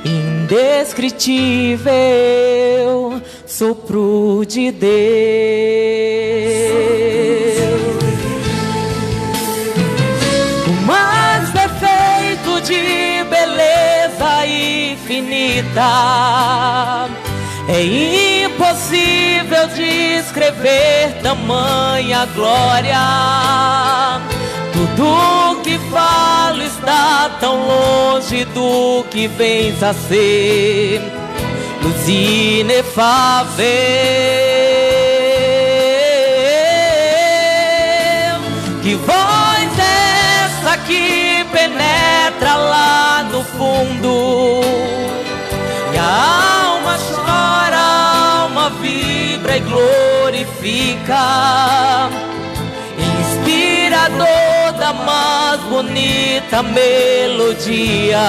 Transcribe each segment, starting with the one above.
indescritível sopro de Deus, o mais perfeito de beleza infinita. É impossível descrever tamanha glória. Tudo que falo está tão longe do que vens a ser, luz inefável. Que voz é essa que penetra lá no fundo? E a alma chora, a alma vibra e glorifica, inspirador da mais bonita melodia,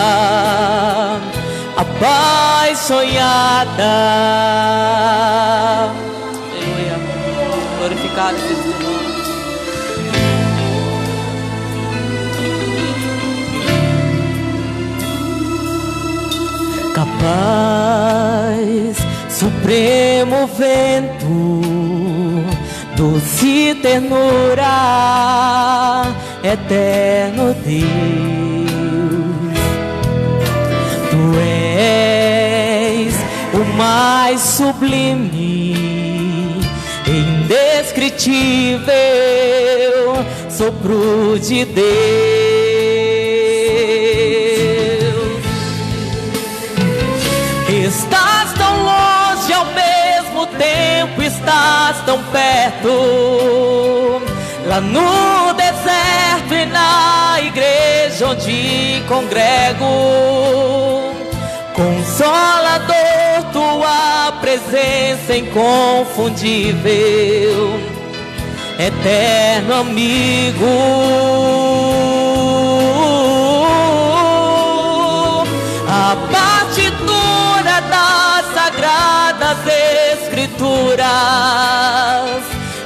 a paz sonhada. Aleluia, glorificado seja o teu nome. Capaz, supremo vento, doce ternura, eterno Deus. Tu és o mais sublime, indescritível sopro de Deus. Estás tão longe, ao mesmo tempo estás tão perto, lá no deserto e na igreja onde congrego. Consolador, tua presença inconfundível, eterno amigo. A partitura das sagradas escrituras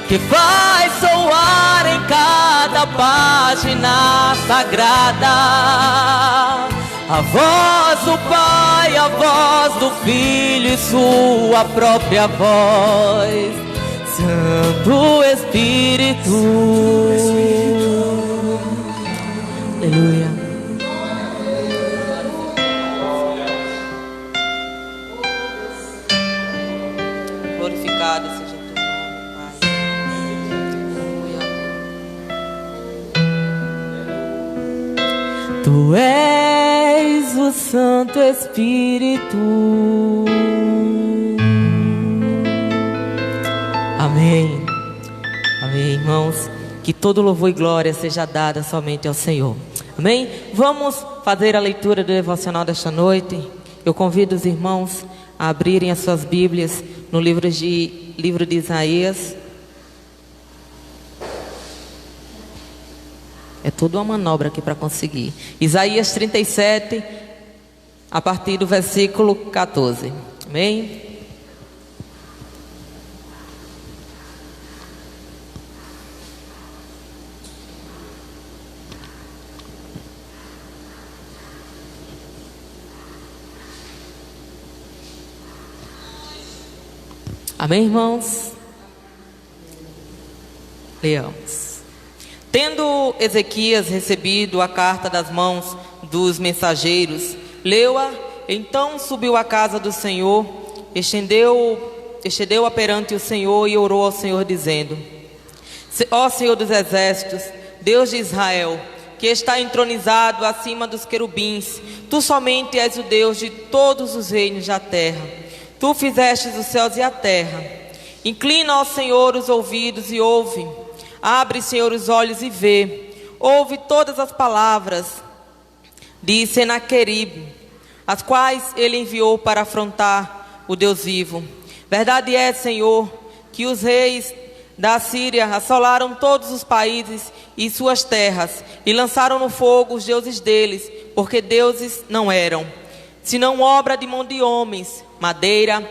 que faz soar em cada página sagrada a voz do Pai, a voz do Filho e sua própria voz, Santo Espírito. Aleluia. Glorificado seja o teu nome, Pai. Tu és o Santo Espírito. Amém. Amém, irmãos. Que todo louvor e glória seja dada somente ao Senhor. Amém? Vamos fazer a leitura do devocional desta noite. Eu convido os irmãos a abrirem as suas Bíblias no livro de Isaías. É tudo uma manobra aqui para conseguir. Isaías 37, a partir do versículo 14. Amém? Amém, irmãos? Leamos. Tendo Ezequias recebido a carta das mãos dos mensageiros, leu-a, então subiu à casa do Senhor, estendeu-a perante o Senhor e orou ao Senhor, dizendo: Ó Senhor dos exércitos, Deus de Israel, que está entronizado acima dos querubins, tu somente és o Deus de todos os reinos da terra. Tu fizestes os céus e a terra. Inclina ao Senhor os ouvidos e ouve. Abre, Senhor, os olhos e vê. Ouve todas as palavras de Senaqueribe, as quais ele enviou para afrontar o Deus vivo. Verdade é, Senhor, que os reis da Assíria assolaram todos os países e suas terras, e lançaram no fogo os deuses deles, porque deuses não eram, senão obra de mão de homens, madeira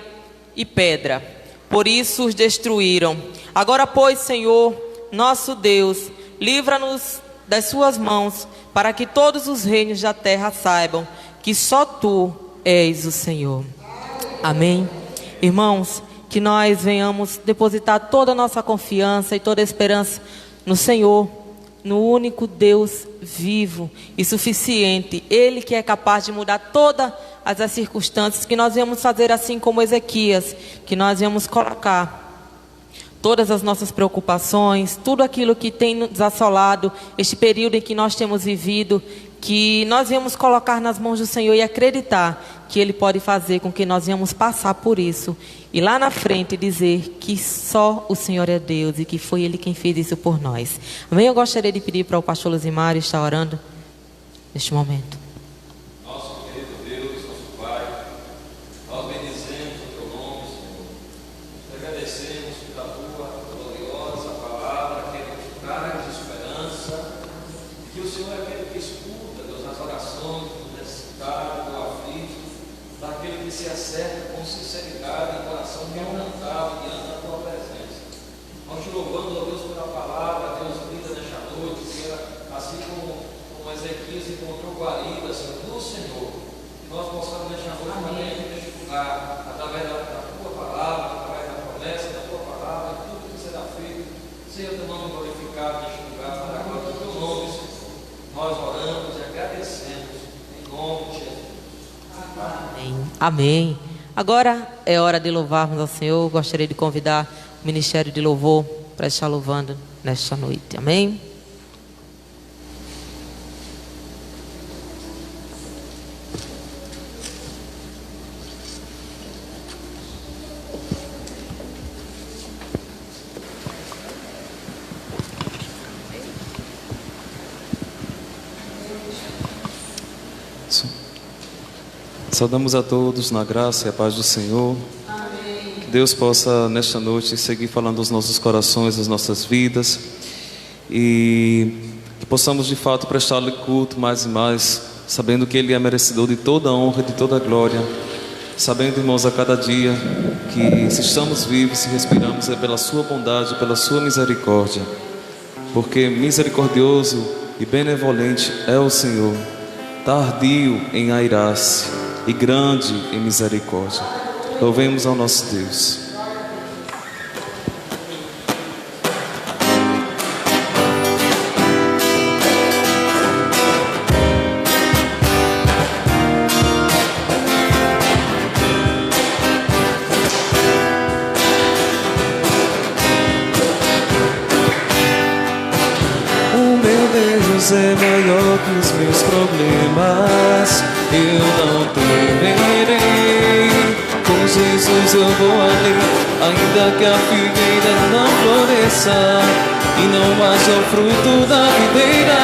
e pedra. Por isso os destruíram. Agora, pois, Senhor, nosso Deus, livra-nos das suas mãos, para que todos os reinos da terra saibam que só tu és o Senhor. Amém. Irmãos, que nós venhamos depositar toda a nossa confiança e toda a esperança no Senhor, no único Deus vivo e suficiente, Ele que é capaz de mudar todas as circunstâncias, que nós viemos fazer assim como Ezequias, que nós viemos colocar todas as nossas preocupações, tudo aquilo que tem nos assolado, este período em que nós temos vivido, que nós viemos colocar nas mãos do Senhor e acreditar que Ele pode fazer com que nós venhamos passar por isso e lá na frente dizer que só o Senhor é Deus e que foi Ele quem fez isso por nós. Amém? Eu gostaria de pedir para o pastor Luzimário estar orando neste momento. Amém. Agora é hora de louvarmos ao Senhor. Gostaria de convidar o Ministério de Louvor para estar louvando nesta noite. Amém. Saudamos a todos na graça e a paz do Senhor. Amém. Que Deus possa nesta noite seguir falando aos nossos corações, às nossas vidas, e que possamos de fato prestar-lhe culto mais e mais, sabendo que Ele é merecedor de toda a honra e de toda a glória, sabendo, irmãos, a cada dia que se estamos vivos, se respiramos, é pela sua bondade, pela sua misericórdia, porque misericordioso e benevolente é o Senhor, tardio em airar-se e grande em misericórdia. Louvemos ao nosso Deus. O meu Deus é maior que os meus problemas. Eu não temerei, com Jesus eu vou além, ainda que a figueira não floresça e não haja o fruto da videira.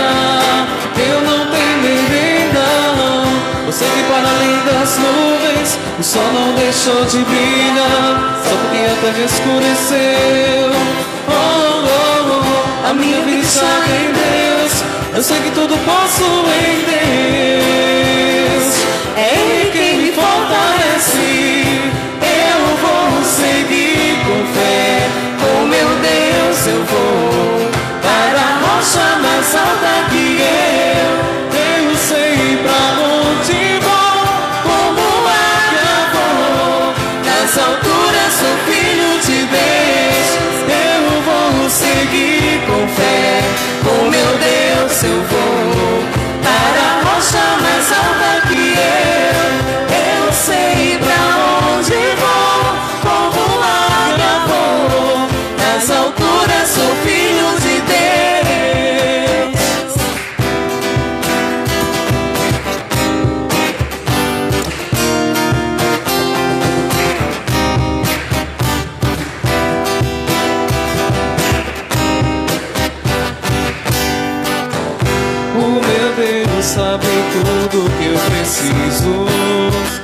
Eu não temerei não, você que para além das nuvens, o sol não deixou de brilhar, só porque a terra escureceu. Oh, oh, oh, a minha vida está em Deus, eu sei que tudo posso em Deus. É Ele quem me fortalece, eu vou seguir com fé, com meu Deus eu vou para a rocha mais alta que eu sei pra onde vou, como águia vou, nas alturas sou filho de Deus, eu vou seguir com fé, com meu Deus eu vou para a rocha mais alta que eu sei pra onde vou, como águia vou, nas alturas sou filho de Deus. O meu Deus sabe tudo que eu preciso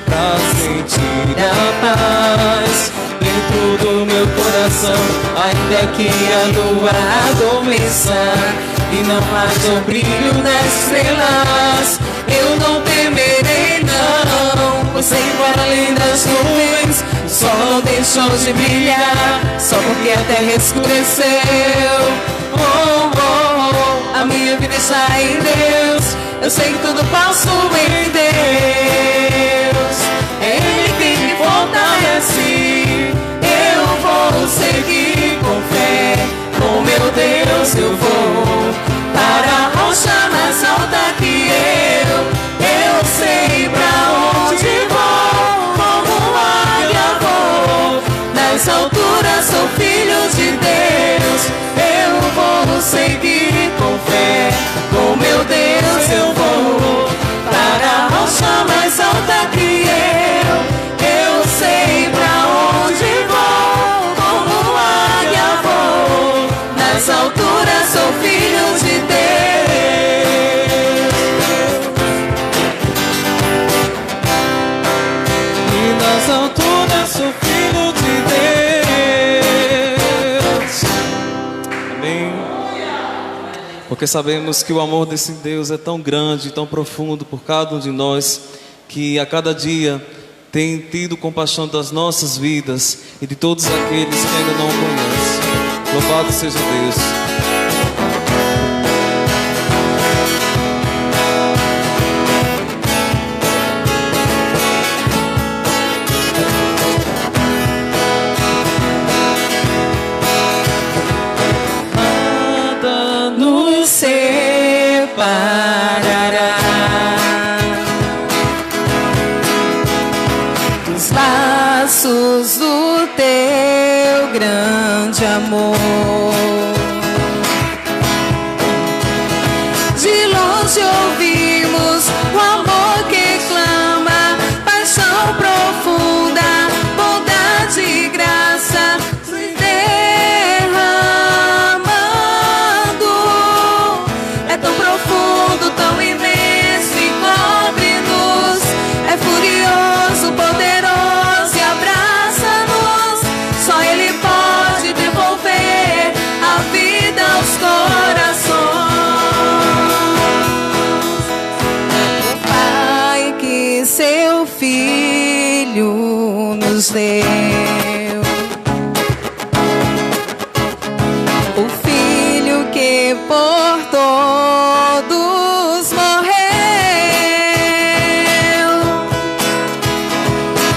pra sentir a paz dentro do meu coração, ainda que a lua adormeça e não haja o brilho das estrelas. Eu não temerei não, pois sei para além das nuvens, o sol não deixou de brilhar, só porque a terra escureceu. Oh, oh, oh, a minha vida está em Deus, eu sei que tudo posso em Deus. É Ele quem me fortalece. Eu vou seguir com fé, com meu Deus eu vou para a rocha mais alta que eu sei pra onde vou, como águia vou, nas alturas sou filho de Deus. Eu vou seguir com fé, com meu Deus eu vou para a rocha mais alta que eu sei pra onde vou, como águia vou, nas alturas sou filho de Deus. E nas alturas sou filho de Deus. Amém. Porque sabemos que o amor desse Deus é tão grande, tão profundo por cada um de nós, que a cada dia tem tido compaixão das nossas vidas e de todos aqueles que ainda não o conhecem. Louvado seja Deus. Nada nos separará dos laços do teu grande amor. De longe ouvimos o amor que clama, paixão profunda, bondade e graça se derramando. É tão profundo, tão imenso e cobre-nos. É furioso, poderoso e abraça-nos. Só Ele pode devolver a vida aos corações. O Pai que seu Filho nos deu, o Filho que por todos morreu,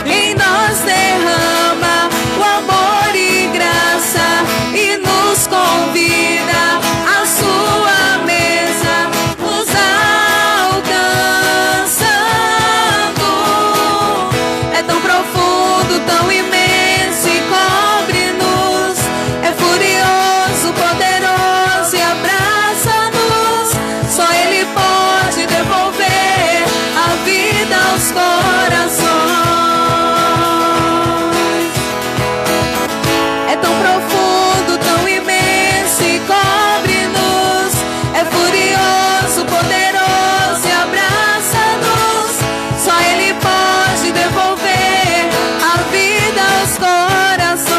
em nós derrama o amor e graça e nos convida à sua mesa, nos alcançando. É tão profundo, tão imenso e cobre-nos. É furioso, poderoso e abraça-nos. Só Ele pode devolver a vida aos corações. É tão profundo, tão imenso e cobre-nos. É furioso, poderoso e abraça-nos. Só Ele pode devolver a vida aos corações.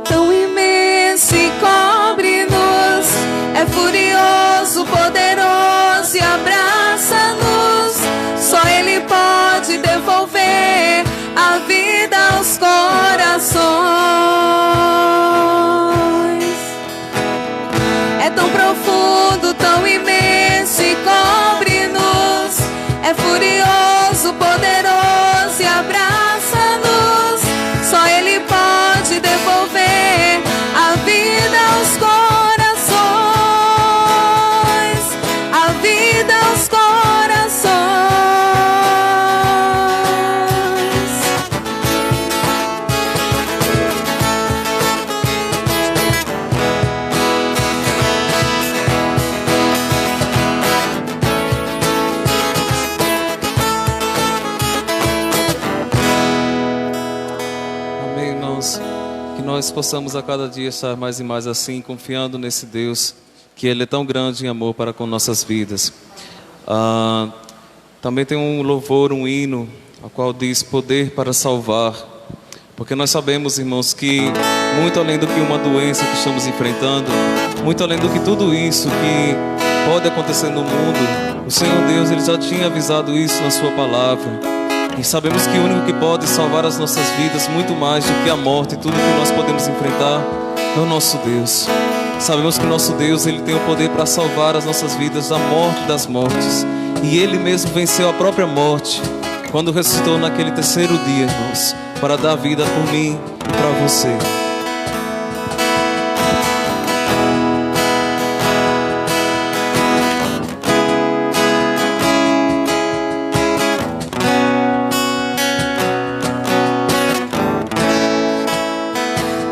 Tão imenso e cobre-nos. É furioso, poderoso e abraça-nos. Só Ele pode devolver a vida aos corações. É tão profundo, tão imenso e cobre-nos. É furioso, poderoso e abraça-nos. Só Ele pode devolver a vida aos corações. A vida aos corações. Amém, irmãos. Que nós possamos a cada dia estar mais e mais assim, confiando nesse Deus, que Ele é tão grande em amor para com nossas vidas. Também tem um louvor, um hino, a qual diz poder para salvar. Porque nós sabemos, irmãos, que muito além do que uma doença que estamos enfrentando, muito além do que tudo isso que pode acontecer no mundo, o Senhor Deus, Ele já tinha avisado isso na sua palavra. E sabemos que o único que pode salvar as nossas vidas, muito mais do que a morte e tudo que nós podemos enfrentar, é o nosso Deus. Sabemos que o nosso Deus, Ele tem o poder para salvar as nossas vidas da morte das mortes. E Ele mesmo venceu a própria morte quando ressuscitou naquele terceiro dia, irmãos, para dar vida por mim e para você.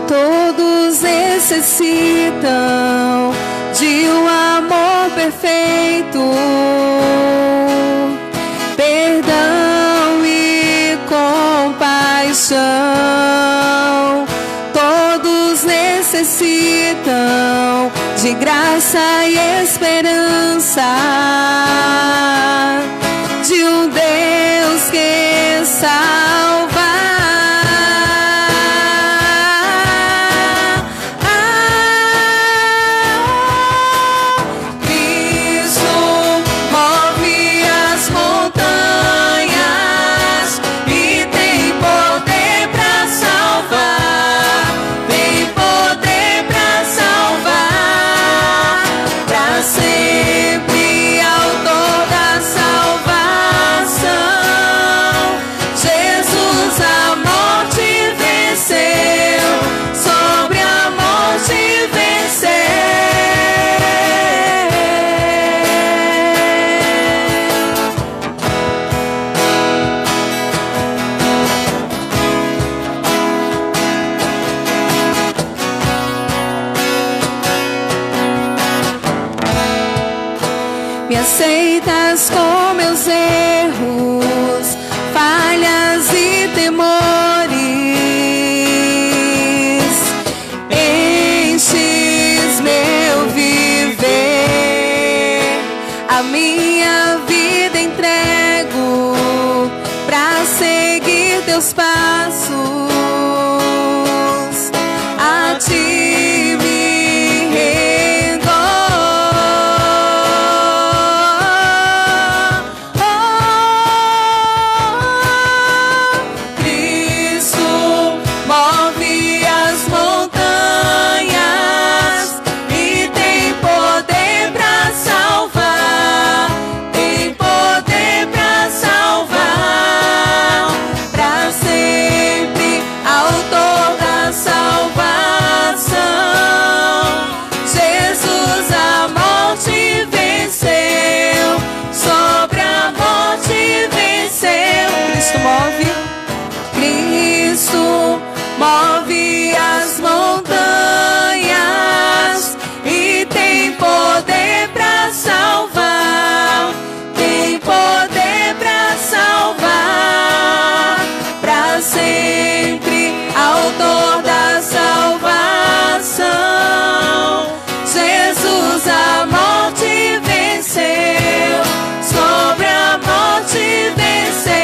Todos necessitam de um amor perfeito, perdão e compaixão. Todos necessitam de graça e esperança, de um Deus que salva. Me aceitas com meus erros, falhas e temores. Enches meu viver, a minha vida entrego pra seguir teus passos. A ti me rendo. Move as montanhas e tem poder pra salvar, tem poder pra salvar, pra sempre, autor da salvação. Jesus a morte venceu, sobre a morte venceu.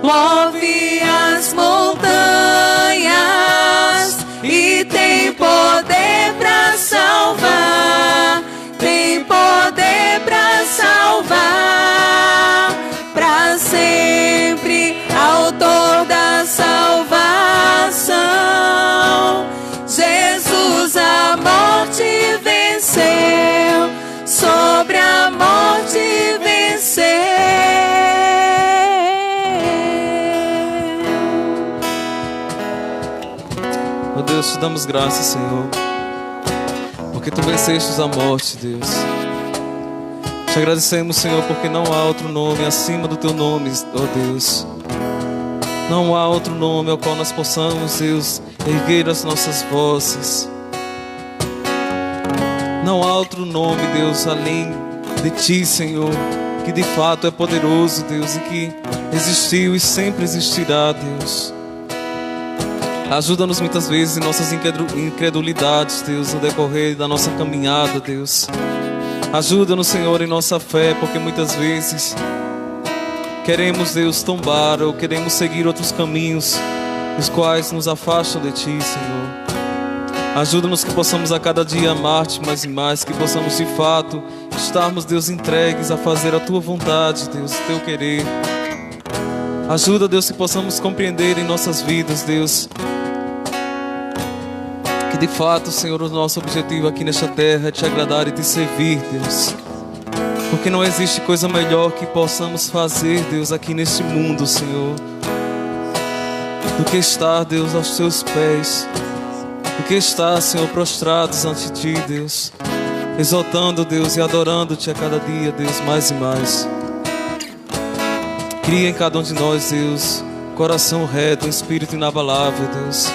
Move as montanhas e tem poder pra salvar, tem poder pra salvar, pra sempre, autor da salvação. Jesus a morte venceu, sobre a morte venceu. Oh Deus, te damos graças, Senhor, porque Tu vencestes a morte, Deus. Te agradecemos, Senhor, porque não há outro nome acima do Teu nome, oh Deus. Não há outro nome ao qual nós possamos, Deus, erguer as nossas vozes Não há outro nome, Deus, além de Ti, Senhor, que de fato é poderoso, Deus, e que existiu e sempre existirá, Deus. Ajuda-nos muitas vezes em nossas incredulidades, Deus, no decorrer da nossa caminhada, Deus. Ajuda-nos, Senhor, em nossa fé, porque muitas vezes queremos, Deus, tombar ou queremos seguir outros caminhos, os quais nos afastam de Ti, Senhor. Ajuda-nos que possamos a cada dia amar-Te mais e mais, que possamos de fato estarmos, Deus, entregues a fazer a Tua vontade, Deus, o Teu querer. Ajuda, Deus, que possamos compreender em nossas vidas, Deus, que de fato, Senhor, o nosso objetivo aqui nesta terra é Te agradar e Te servir, Deus. Porque não existe coisa melhor que possamos fazer, Deus, aqui neste mundo, Senhor, do que estar, Deus, aos Teus pés, do que estar, Senhor, prostrados ante Ti, Deus, exaltando, Deus, e adorando-Te a cada dia, Deus, mais e mais. Cria em cada um de nós, Deus, coração reto, um espírito inabalável, Deus.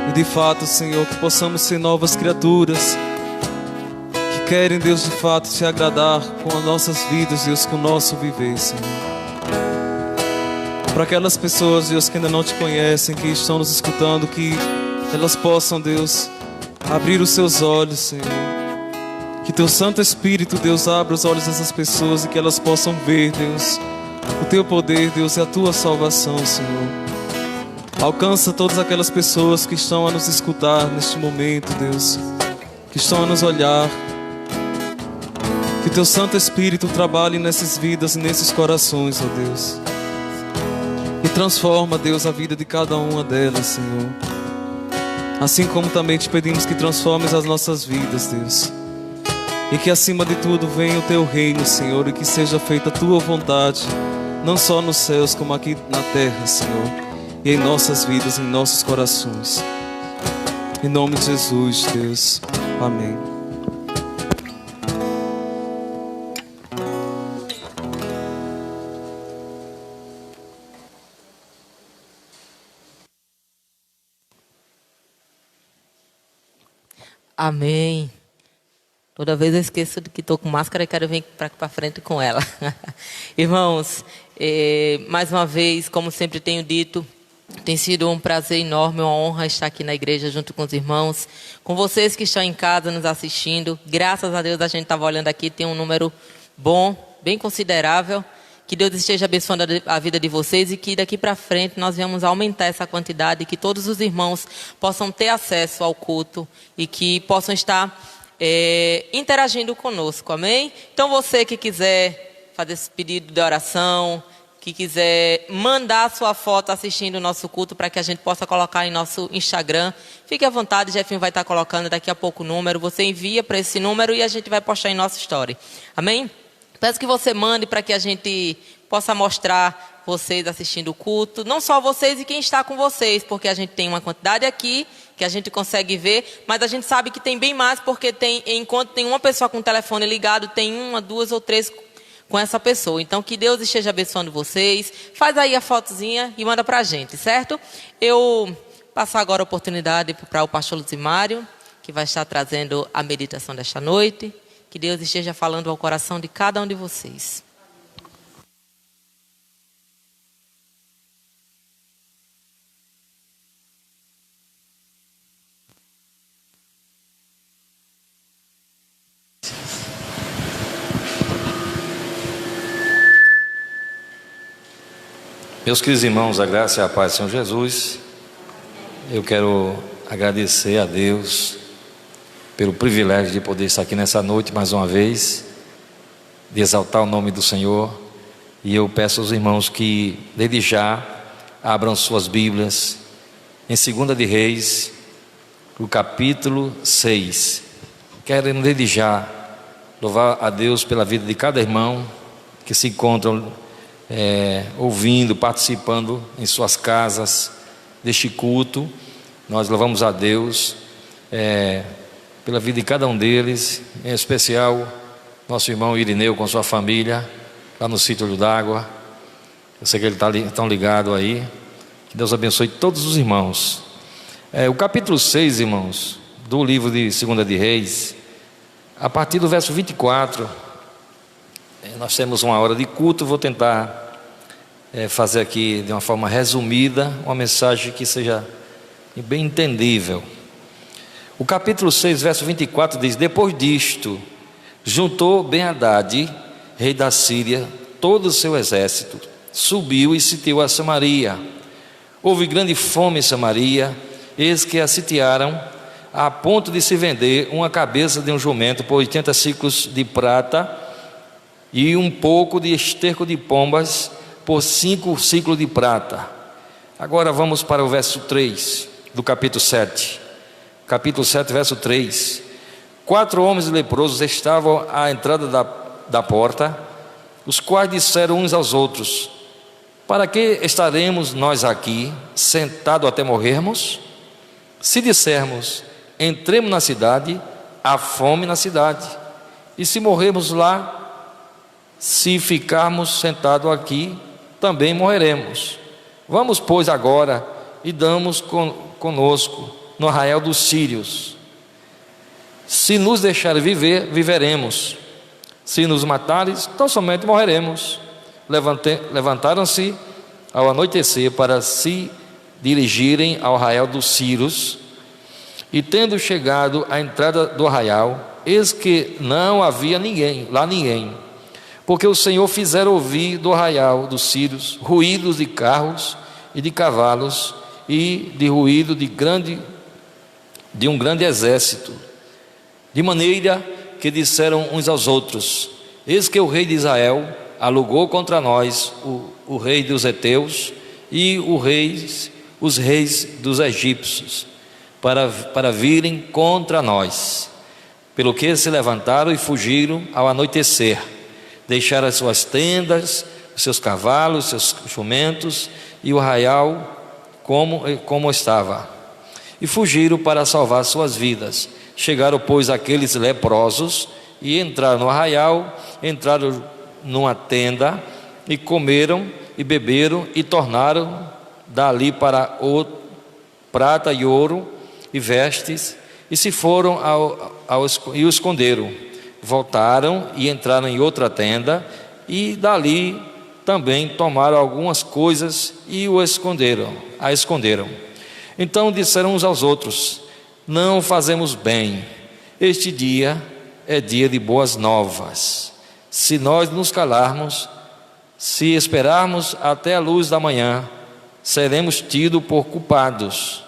E de fato, Senhor, que possamos ser novas criaturas que querem, Deus, de fato Te agradar com as nossas vidas, Deus, com o nosso viver, Senhor. Para aquelas pessoas, Deus, que ainda não Te conhecem, que estão nos escutando, que elas possam, Deus, abrir os seus olhos, Senhor. Que Teu Santo Espírito, Deus, abra os olhos dessas pessoas e que elas possam ver, Deus, o Teu poder, Deus, e a Tua salvação, Senhor. Alcança todas aquelas pessoas que estão a nos escutar neste momento, Deus, que estão a nos olhar. Que Teu Santo Espírito trabalhe nessas vidas e nesses corações, ó Deus. E transforma, Deus, a vida de cada uma delas, Senhor. Assim como também Te pedimos que transformes as nossas vidas, Deus. E que acima de tudo venha o Teu reino, Senhor, e que seja feita a Tua vontade, não só nos céus como aqui na terra, Senhor, e em nossas vidas, em nossos corações. Em nome de Jesus, Deus. Amém. Amém. Toda vez eu esqueço de que estou com máscara e quero vir para frente com ela. Irmãos, mais uma vez, como sempre tenho dito, tem sido um prazer enorme, uma honra estar aqui na igreja junto com os irmãos, com vocês que estão em casa nos assistindo. Graças a Deus a gente estava olhando aqui, tem um número bom, bem considerável. Que Deus esteja abençoando a vida de vocês e que daqui para frente nós venhamos aumentar essa quantidade e que todos os irmãos possam ter acesso ao culto e que possam estar interagindo conosco, amém? Então você que quiser fazer esse pedido de oração, que quiser mandar a sua foto assistindo o nosso culto para que a gente possa colocar em nosso Instagram, fique à vontade, Jefinho vai estar colocando daqui a pouco o número, você envia para esse número e a gente vai postar em nossa story, amém? Peço que você mande para que a gente possa mostrar vocês assistindo o culto, não só vocês e quem está com vocês, porque a gente tem uma quantidade aqui que a gente consegue ver, mas a gente sabe que tem bem mais, porque enquanto tem uma pessoa com o telefone ligado, tem uma, duas ou três com essa pessoa. Então, que Deus esteja abençoando vocês. Faz aí a fotozinha e manda para a gente, certo? Eu passo agora a oportunidade para o pastor Luzimário, que vai estar trazendo a meditação desta noite. Que Deus esteja falando ao coração de cada um de vocês. Meus queridos irmãos, a graça e a paz do Senhor Jesus, eu quero agradecer a Deus pelo privilégio de poder estar aqui nessa noite mais uma vez, de exaltar o nome do Senhor. E eu peço aos irmãos que desde já abram suas Bíblias em 2 de Reis, o capítulo 6. Quero desde já louvar a Deus pela vida de cada irmão que se encontram ouvindo, participando em suas casas deste culto. Nós louvamos a Deus pela vida de cada um deles, em especial nosso irmão Irineu com sua família lá no sítio do D'Água. Eu sei que ele está tão ligado aí. Que Deus abençoe todos os irmãos. O capítulo 6, irmãos, do livro de 2 de Reis, A partir do verso 24, nós temos uma hora de culto. Vou tentar fazer aqui de uma forma resumida uma mensagem que seja bem entendível. O capítulo 6, verso 24 diz: depois disto, juntou Ben-Hadad, rei da Síria, todo o seu exército, subiu e sitiou a Samaria. Houve grande fome em Samaria, eis que a sitiaram, a ponto de se vender uma cabeça de um jumento por 80 siclos de prata e um pouco de esterco de pombas por 5 siclos de prata. Agora vamos para o verso 3 do capítulo 7. Capítulo 7, verso 3. 4 homens leprosos estavam à entrada da porta, os quais disseram uns aos outros: para que estaremos nós aqui, sentados até morrermos? Se dissermos: entremos na cidade, há fome na cidade, e se morrermos lá, se ficarmos sentados aqui, também morreremos. Vamos, pois, agora e damos conosco no arraial dos sírios. Se nos deixarem viver, viveremos. Se nos matares, tão somente morreremos. Levantaram-se ao anoitecer para se dirigirem ao arraial dos sírios. E tendo chegado à entrada do arraial, eis que não havia ninguém, porque o Senhor fizera ouvir do arraial dos sírios ruídos de carros e de cavalos e de ruído de um grande exército, de maneira que disseram uns aos outros: eis que o rei de Israel alugou contra nós o rei dos heteus e os reis dos egípcios para virem contra nós. Pelo que se levantaram e fugiram ao anoitecer, deixaram as suas tendas, os seus cavalos, os seus jumentos e o arraial como estava, e fugiram para salvar suas vidas. Chegaram, pois, aqueles leprosos e entraram no arraial, entraram numa tenda e comeram e beberam e tornaram dali para o prata e ouro e vestes, e se foram e o esconderam. Voltaram e entraram em outra tenda, e dali também tomaram algumas coisas e a esconderam. Então disseram uns aos outros: não fazemos bem, este dia é dia de boas novas. Se nós nos calarmos, se esperarmos até a luz da manhã, seremos tidos por culpados.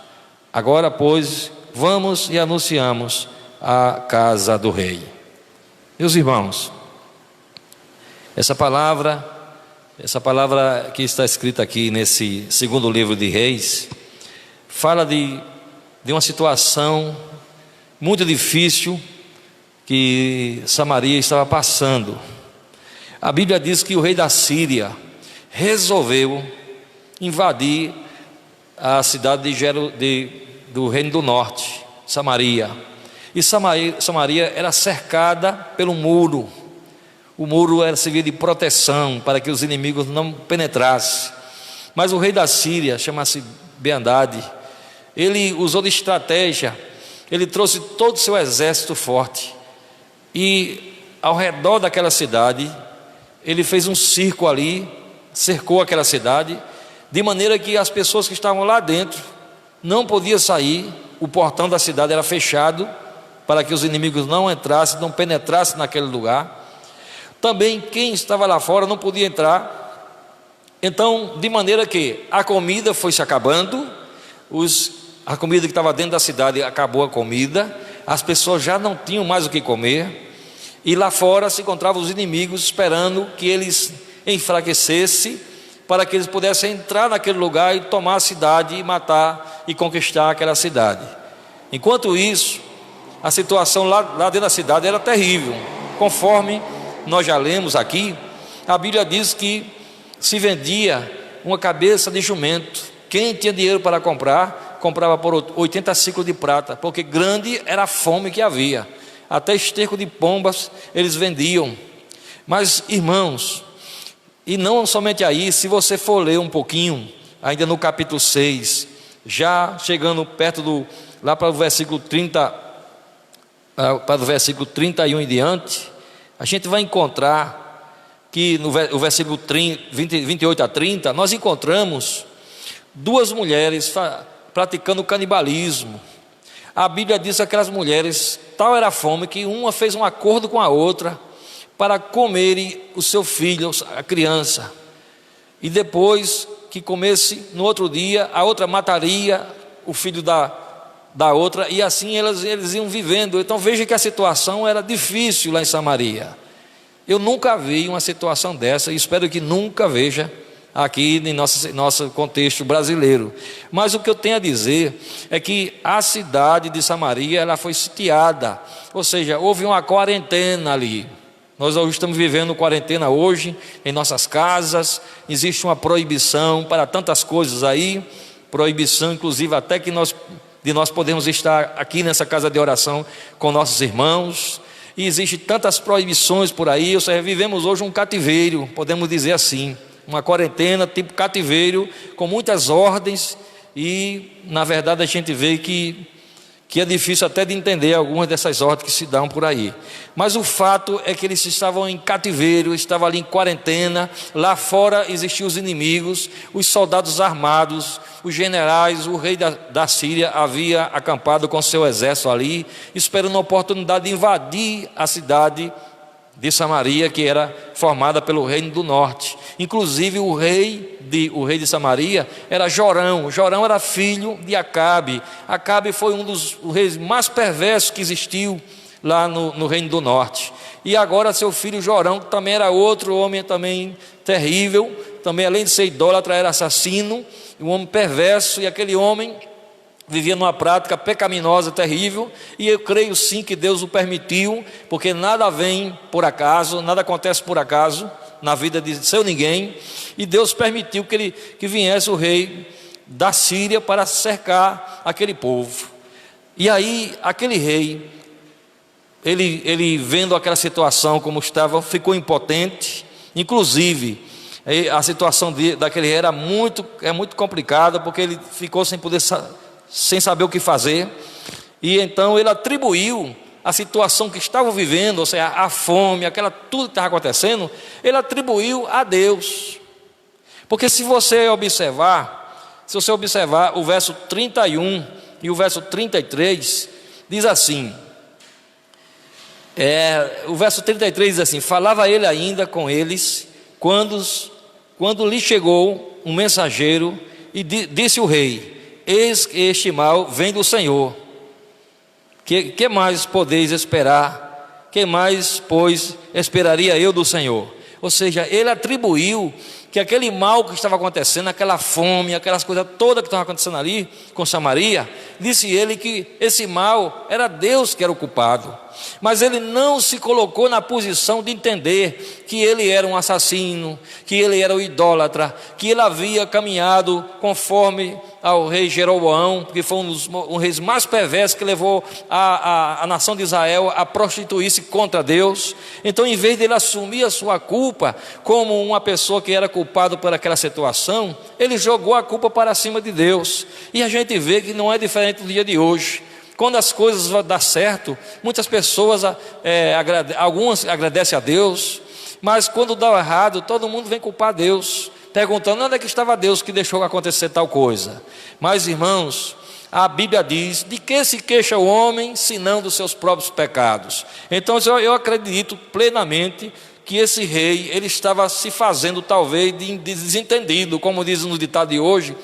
Agora, pois, vamos e anunciamos a casa do rei. Meus irmãos, essa palavra que está escrita aqui nesse segundo livro de Reis, fala de uma situação muito difícil que Samaria estava passando. A Bíblia diz que o rei da Síria resolveu invadir a cidade do Reino do Norte, Samaria. E Samaria era cercada pelo muro. O muro era servia de proteção para que os inimigos não penetrassem. Mas o rei da Síria, chama-se Ben-Hadad, ele usou de estratégia. Ele trouxe todo o seu exército forte, e ao redor daquela cidade ele fez um circo ali, cercou aquela cidade, de maneira que as pessoas que estavam lá dentro não podiam sair. O portão da cidade era fechado para que os inimigos não entrassem, não penetrassem naquele lugar. Também quem estava lá fora não podia entrar. Então, de maneira que a comida foi se acabando, a comida que estava dentro da cidade, acabou a comida, as pessoas já não tinham mais o que comer, e lá fora se encontravam os inimigos esperando que eles enfraquecessem, para que eles pudessem entrar naquele lugar e tomar a cidade, e matar e conquistar aquela cidade. Enquanto isso, a situação lá dentro da cidade era terrível. Conforme nós já lemos aqui, a Bíblia diz que se vendia uma cabeça de jumento. Quem tinha dinheiro para comprar, comprava por 80 ciclos de prata, porque grande era a fome que havia. Até esterco de pombas eles vendiam. Mas, irmãos, e não somente aí, se você for ler um pouquinho, ainda no capítulo 6, já chegando perto lá para o versículo para o versículo 31 em diante, a gente vai encontrar que no versículo 28 a 30, nós encontramos duas mulheres praticando canibalismo. A Bíblia diz que aquelas mulheres, tal era a fome, que uma fez um acordo com a outra para comerem o seu filho, a criança. E depois que comesse, no outro dia, a outra mataria o filho da outra, e assim eles iam vivendo. Então veja que a situação era difícil lá em Samaria. Eu nunca vi uma situação dessa, e espero que nunca veja aqui em nosso contexto brasileiro. Mas o que eu tenho a dizer é que a cidade de Samaria, ela foi sitiada, ou seja, houve uma quarentena ali. Nós hoje estamos vivendo quarentena hoje, em nossas casas, existe uma proibição para tantas coisas aí, proibição inclusive até que nós podemos estar aqui nessa casa de oração com nossos irmãos, e existem tantas proibições por aí, ou seja, vivemos hoje um cativeiro, podemos dizer assim, uma quarentena tipo cativeiro, com muitas ordens, e na verdade a gente vê que é difícil até de entender algumas dessas ordens que se dão por aí. Mas o fato é que eles estavam em cativeiro, estavam ali em quarentena. Lá fora existiam os inimigos, os soldados armados, os generais. O rei da Síria havia acampado com seu exército ali, esperando a oportunidade de invadir a cidade de Samaria, que era formada pelo reino do norte. Inclusive o rei de Samaria era Jorão. Jorão era filho de Acabe. Acabe foi um dos reis mais perversos que existiu lá no reino do norte. E agora seu filho Jorão, que também era outro homem também terrível, também além de ser idólatra, era assassino, um homem perverso, e aquele homem vivia numa prática pecaminosa terrível, e eu creio sim que Deus o permitiu, porque nada vem por acaso, nada acontece por acaso na vida de seu ninguém, e Deus permitiu que viesse o rei da Síria para cercar aquele povo. E aí aquele rei, ele vendo aquela situação como estava, ficou impotente. Inclusive a situação daquele rei é muito complicada, porque ele ficou sem saber o que fazer, e então ele atribuiu a situação que estavam vivendo, ou seja, a fome, tudo que estava acontecendo, ele atribuiu a Deus. Porque se você observar o verso 31 e o verso 33, diz assim, o verso 33 diz assim: falava ele ainda com eles, quando lhe chegou um mensageiro, e disse o rei: eis que este mal vem do Senhor. Que mais podeis esperar? Que mais, pois, esperaria eu do Senhor? Ou seja, ele atribuiu que aquele mal que estava acontecendo, aquela fome, aquelas coisas todas que estavam acontecendo ali com Samaria, disse ele que esse mal era Deus que era o culpado. Mas ele não se colocou na posição de entender que ele era um assassino, que ele era um idólatra, que ele havia caminhado conforme ao rei Jeroboão, que foi um dos reis mais perversos, que levou a nação de Israel a prostituir-se contra Deus. Então, em vez de ele assumir a sua culpa como uma pessoa que era culpada por aquela situação, ele jogou a culpa para cima de Deus. E a gente vê que não é diferente do dia de hoje. Quando as coisas vão dar certo, muitas pessoas, algumas agradecem a Deus, mas quando dá errado, todo mundo vem culpar Deus, perguntando onde é que estava Deus que deixou acontecer tal coisa. Mas, irmãos, a Bíblia diz: de que se queixa o homem, senão dos seus próprios pecados? Então eu acredito plenamente que esse rei, ele estava se fazendo talvez de desentendido, como diz no ditado de hoje,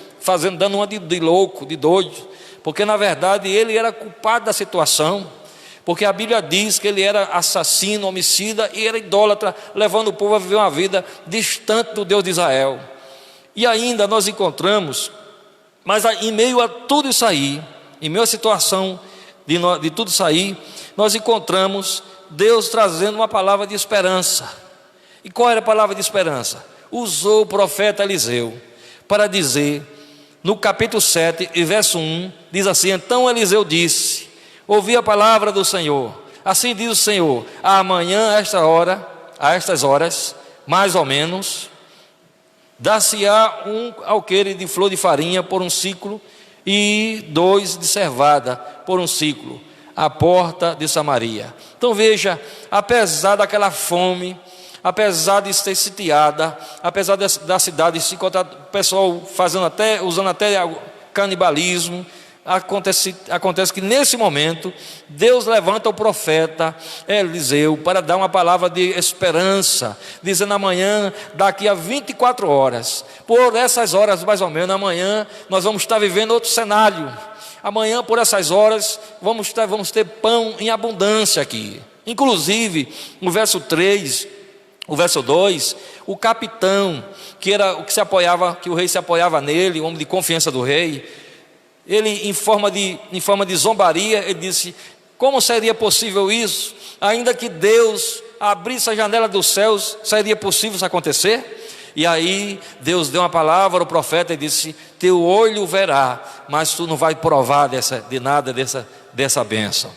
dando uma de louco, de doido, porque na verdade ele era culpado da situação, porque a Bíblia diz que ele era assassino, homicida e era idólatra, levando o povo a viver uma vida distante do Deus de Israel. E ainda nós encontramos, mas em meio a tudo isso aí, em meio à situação de tudo isso aí, nós encontramos Deus trazendo uma palavra de esperança. E qual era a palavra de esperança? Usou o profeta Eliseu para dizer, no capítulo 7 e verso 1, diz assim: então Eliseu disse: ouvi a palavra do Senhor, assim diz o Senhor, amanhã a estas horas, mais ou menos, dar-se-á um alqueire de flor de farinha por um ciclo, e 2 de cevada por um ciclo. à porta de Samaria. Então veja, apesar daquela fome, apesar de ser sitiada, apesar da cidade se encontrar o pessoal usando até canibalismo, acontece que nesse momento Deus levanta o profeta Eliseu para dar uma palavra de esperança, dizendo: amanhã, daqui a 24 horas, por essas horas mais ou menos, amanhã nós vamos estar vivendo outro cenário. Amanhã, por essas horas, vamos ter pão em abundância aqui. Inclusive, no verso 3, o verso 2, o capitão, que era o que o rei se apoiava nele, o homem de confiança do rei, ele, em forma de zombaria, ele disse: como seria possível isso? Ainda que Deus abrisse a janela dos céus, seria possível isso acontecer? E aí Deus deu uma palavra ao profeta e disse: teu olho verá, mas tu não vai provar de nada dessa bênção.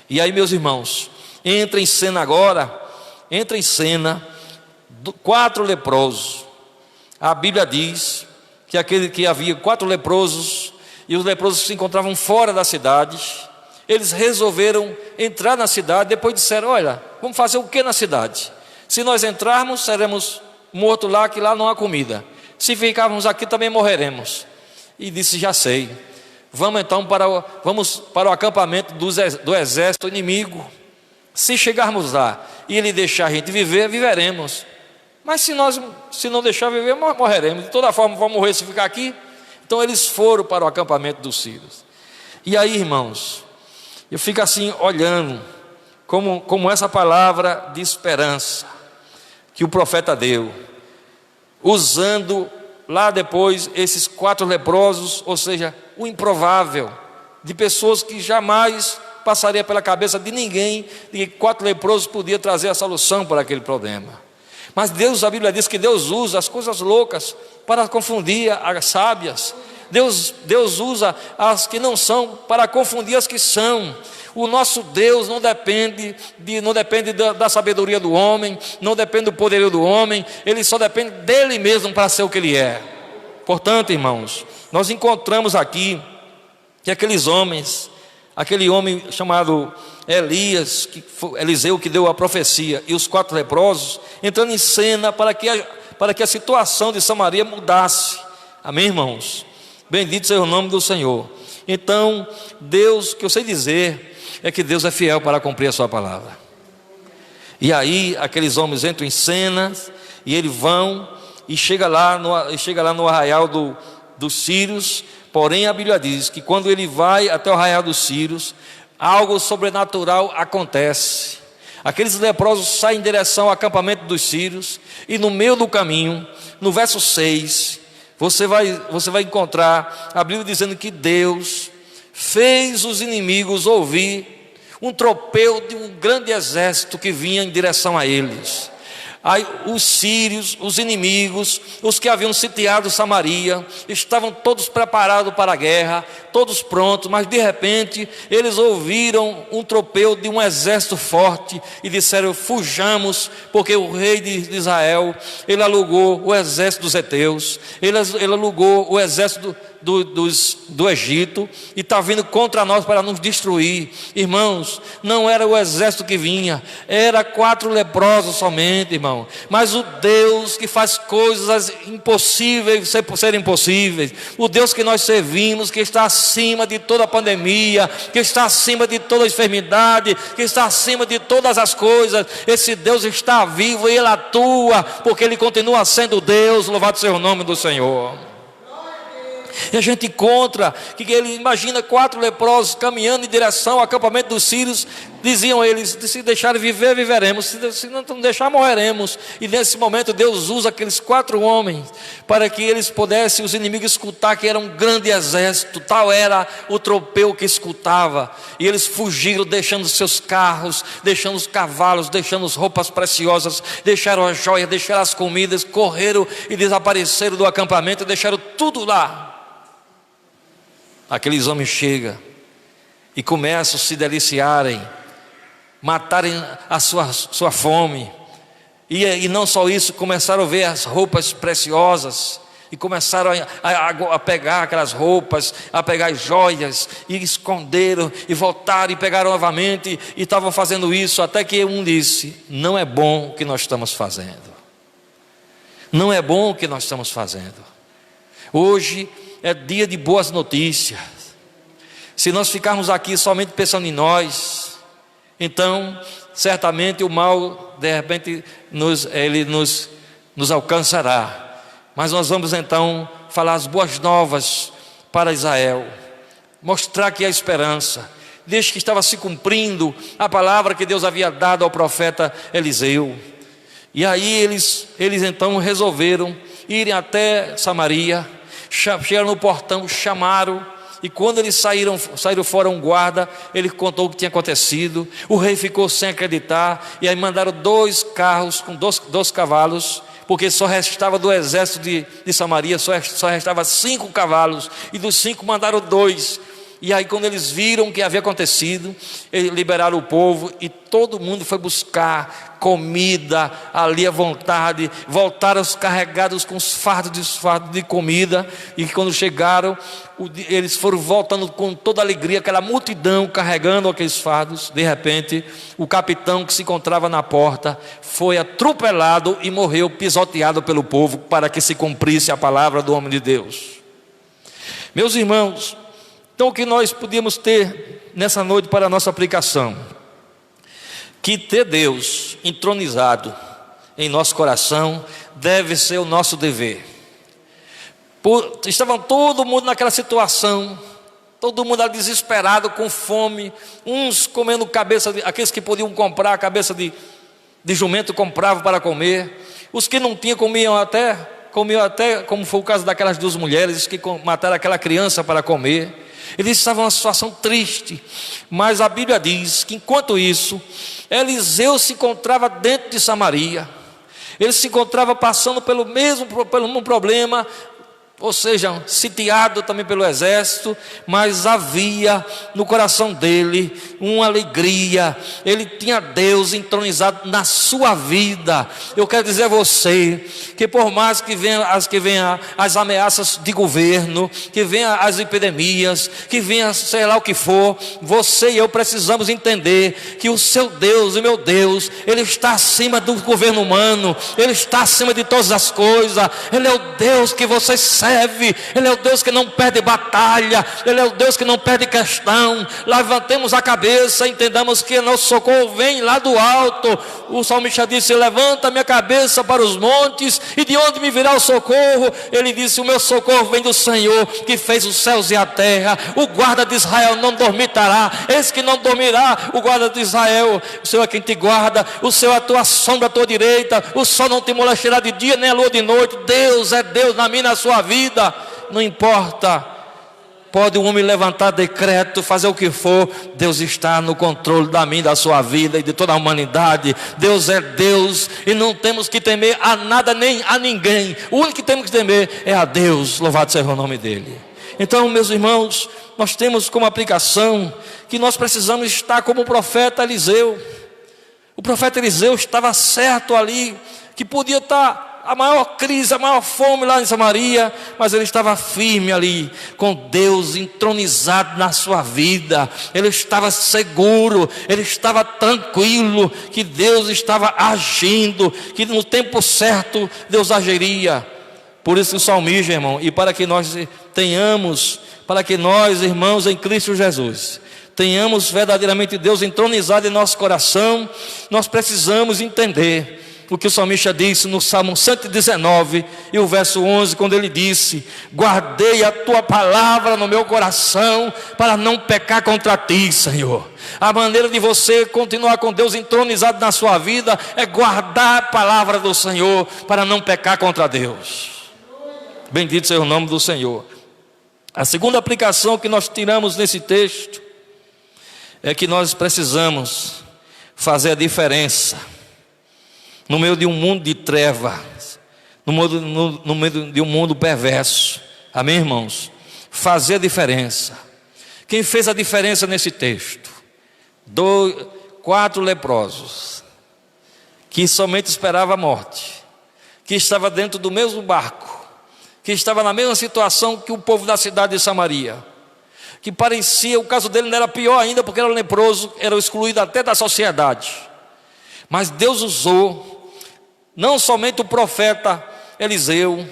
E aí, meus irmãos, entra em cena 4 leprosos. A Bíblia diz que havia 4 leprosos, e os leprosos se encontravam fora da cidade. Eles resolveram entrar na cidade. Depois disseram: olha, vamos fazer o que na cidade? Se nós entrarmos, seremos mortos lá, que lá não há comida. Se ficarmos aqui, também morreremos. E disse: já sei, vamos então para o acampamento do exército inimigo. Se chegarmos lá e ele deixar a gente viver, viveremos. Mas se não deixar viver, morreremos. De toda forma, vamos morrer se ficar aqui. Então eles foram para o acampamento dos sírios. E aí, irmãos, eu fico assim olhando como essa palavra de esperança que o profeta deu, usando lá depois esses 4 leprosos, ou seja, o improvável, de pessoas que jamais passaria pela cabeça de ninguém, de que 4 leprosos podiam trazer a solução para aquele problema. Mas a Bíblia diz que Deus usa as coisas loucas para confundir as sábias. Deus usa as que não são para confundir as que são. O nosso Deus não depende da sabedoria do homem, não depende do poderio do homem, ele só depende dele mesmo para ser o que ele é. Portanto, irmãos, nós encontramos aqui que aquele homem chamado Elias, Eliseu, que deu a profecia, e os 4 leprosos, entrando em cena para que a situação de Samaria mudasse. Amém, irmãos? Bendito seja o nome do Senhor. Então, Deus, que eu sei dizer é que Deus é fiel para cumprir a sua palavra. E aí aqueles homens entram em cena, e eles vão e chega lá no arraial dos sírios. Porém, a Bíblia diz que quando ele vai até o arraial dos sírios, algo sobrenatural acontece. Aqueles leprosos saem em direção ao acampamento dos sírios, e no meio do caminho, no verso 6, você vai encontrar a Bíblia dizendo que Deus fez os inimigos ouvir um tropel de um grande exército que vinha em direção a eles. Aí, os sírios, os inimigos, os que haviam sitiado Samaria, estavam todos preparados para a guerra, todos prontos, mas de repente eles ouviram um tropel de um exército forte e disseram: fujamos, porque o rei de Israel, ele alugou o exército dos heteus, ele alugou o exército do Egito, e está vindo contra nós para nos destruir. Irmãos, não era o exército que vinha, era 4 leprosos somente, irmão. Mas o Deus que faz coisas impossíveis serem impossíveis, o Deus que nós servimos, que está acima de toda pandemia, que está acima de toda enfermidade, que está acima de todas as coisas, esse Deus está vivo e Ele atua, porque Ele continua sendo Deus. Louvado seja o nome do Senhor. E a gente encontra que ele imagina 4 leprosos caminhando em direção ao acampamento dos sírios. Diziam eles: se deixarem viver, viveremos, se não deixar, morreremos. E nesse momento Deus usa aqueles 4 homens para que eles pudessem, os inimigos, escutar que era um grande exército. Tal era o tropel que escutava. E eles fugiram, deixando seus carros, deixando os cavalos, deixando as roupas preciosas, deixaram as joias, deixaram as comidas, correram e desapareceram do acampamento, deixaram tudo lá. Aqueles homens chegam e começam a se deliciarem, matarem a sua fome, e não só isso, começaram a ver as roupas preciosas, e começaram a pegar aquelas roupas, a pegar as joias, e esconderam, e voltaram e pegaram novamente, e estavam fazendo isso, até que um disse: não é bom o que nós estamos fazendo. Não é bom o que nós estamos fazendo. Hoje é dia de boas notícias. Se nós ficarmos aqui somente pensando em nós, então certamente o mal de repente nos alcançará. Mas nós vamos então falar as boas novas para Israel, mostrar que há esperança, desde que estava se cumprindo a palavra que Deus havia dado ao profeta Eliseu. E aí eles então resolveram irem até Samaria, chegaram no portão, chamaram, e quando eles saíram fora um guarda, ele contou o que tinha acontecido. O rei ficou sem acreditar, e aí mandaram 2 carros com 2 cavalos, porque só restava do exército de Samaria, só restava 5 cavalos, e dos 5 mandaram 2. E aí quando eles viram o que havia acontecido, eles liberaram o povo, e todo mundo foi buscar comida ali à vontade. Voltaram carregados com os fardos de comida, e quando chegaram, eles foram voltando com toda alegria, aquela multidão carregando aqueles fardos. De repente, o capitão que se encontrava na porta foi atropelado e morreu pisoteado pelo povo, para que se cumprisse a palavra do homem de Deus. Meus irmãos, então o que nós podíamos ter nessa noite para a nossa aplicação? Que ter Deus entronizado em nosso coração deve ser o nosso dever. Estavam todo mundo naquela situação, todo mundo ali desesperado, com fome, uns comendo aqueles que podiam comprar a cabeça de jumento, compravam para comer. Os que não tinham comiam até, como foi o caso daquelas 2 mulheres que mataram aquela criança para comer. Eles estavam numa situação triste, mas a Bíblia diz que enquanto isso, Eliseu se encontrava dentro de Samaria. Ele se encontrava passando pelo mesmo problema, ou seja, sitiado também pelo exército, mas havia no coração dele uma alegria. Ele tinha Deus entronizado na sua vida. Eu quero dizer a você que por mais que venham as ameaças de governo, que venham as epidemias, que venha sei lá o que for, você e eu precisamos entender que o seu Deus, o meu Deus, Ele está acima do governo humano, Ele está acima de todas as coisas. Ele é o Deus que você serve, Ele é o Deus que não perde batalha, Ele é o Deus que não perde questão. Levantemos a cabeça, entendamos que nosso socorro vem lá do alto. O salmista disse: levanta minha cabeça para os montes, e de onde me virá o socorro? Ele disse: o meu socorro vem do Senhor, que fez os céus e a terra. O guarda de Israel não dormitará, eis que não dormirá o guarda de Israel. O Senhor é quem te guarda, o Senhor é a tua sombra à tua direita, o sol não te molestará de dia, nem a lua de noite. Deus é Deus na minha e na sua vida. Não importa, pode o homem levantar decreto, fazer o que for, Deus está no controle da minha, da sua vida e de toda a humanidade. Deus é Deus, e não temos que temer a nada nem a ninguém. O único que temos que temer é a Deus. Louvado seja o nome dele. Então, meus irmãos, nós temos como aplicação que nós precisamos estar como o profeta Eliseu. O profeta Eliseu estava certo ali, que podia estar a maior crise, a maior fome lá em Samaria, mas ele estava firme ali, com Deus entronizado na sua vida. Ele estava seguro, ele estava tranquilo, que Deus estava agindo, que no tempo certo Deus agiria. Por isso o salmista, irmão, e para que nós irmãos em Cristo Jesus, tenhamos verdadeiramente Deus entronizado em nosso coração, nós precisamos entender o que o salmista disse no Salmo 119 e o verso 11, quando ele disse: guardei a tua palavra no meu coração para não pecar contra ti, Senhor. A maneira de você continuar com Deus entronizado na sua vida é guardar a palavra do Senhor para não pecar contra Deus. Bendito seja o nome do Senhor. A segunda aplicação que nós tiramos nesse texto é que nós precisamos fazer a diferença no meio de um mundo de trevas, no meio de um mundo perverso. Amém, irmãos? Fazer a diferença. Quem fez a diferença nesse texto? 4 leprosos, que somente esperavam a morte, que estava dentro do mesmo barco, que estava na mesma situação que o povo da cidade de Samaria, que parecia, o caso dele não era pior ainda, porque era leproso, era excluído até da sociedade. Mas Deus usou não somente o profeta Eliseu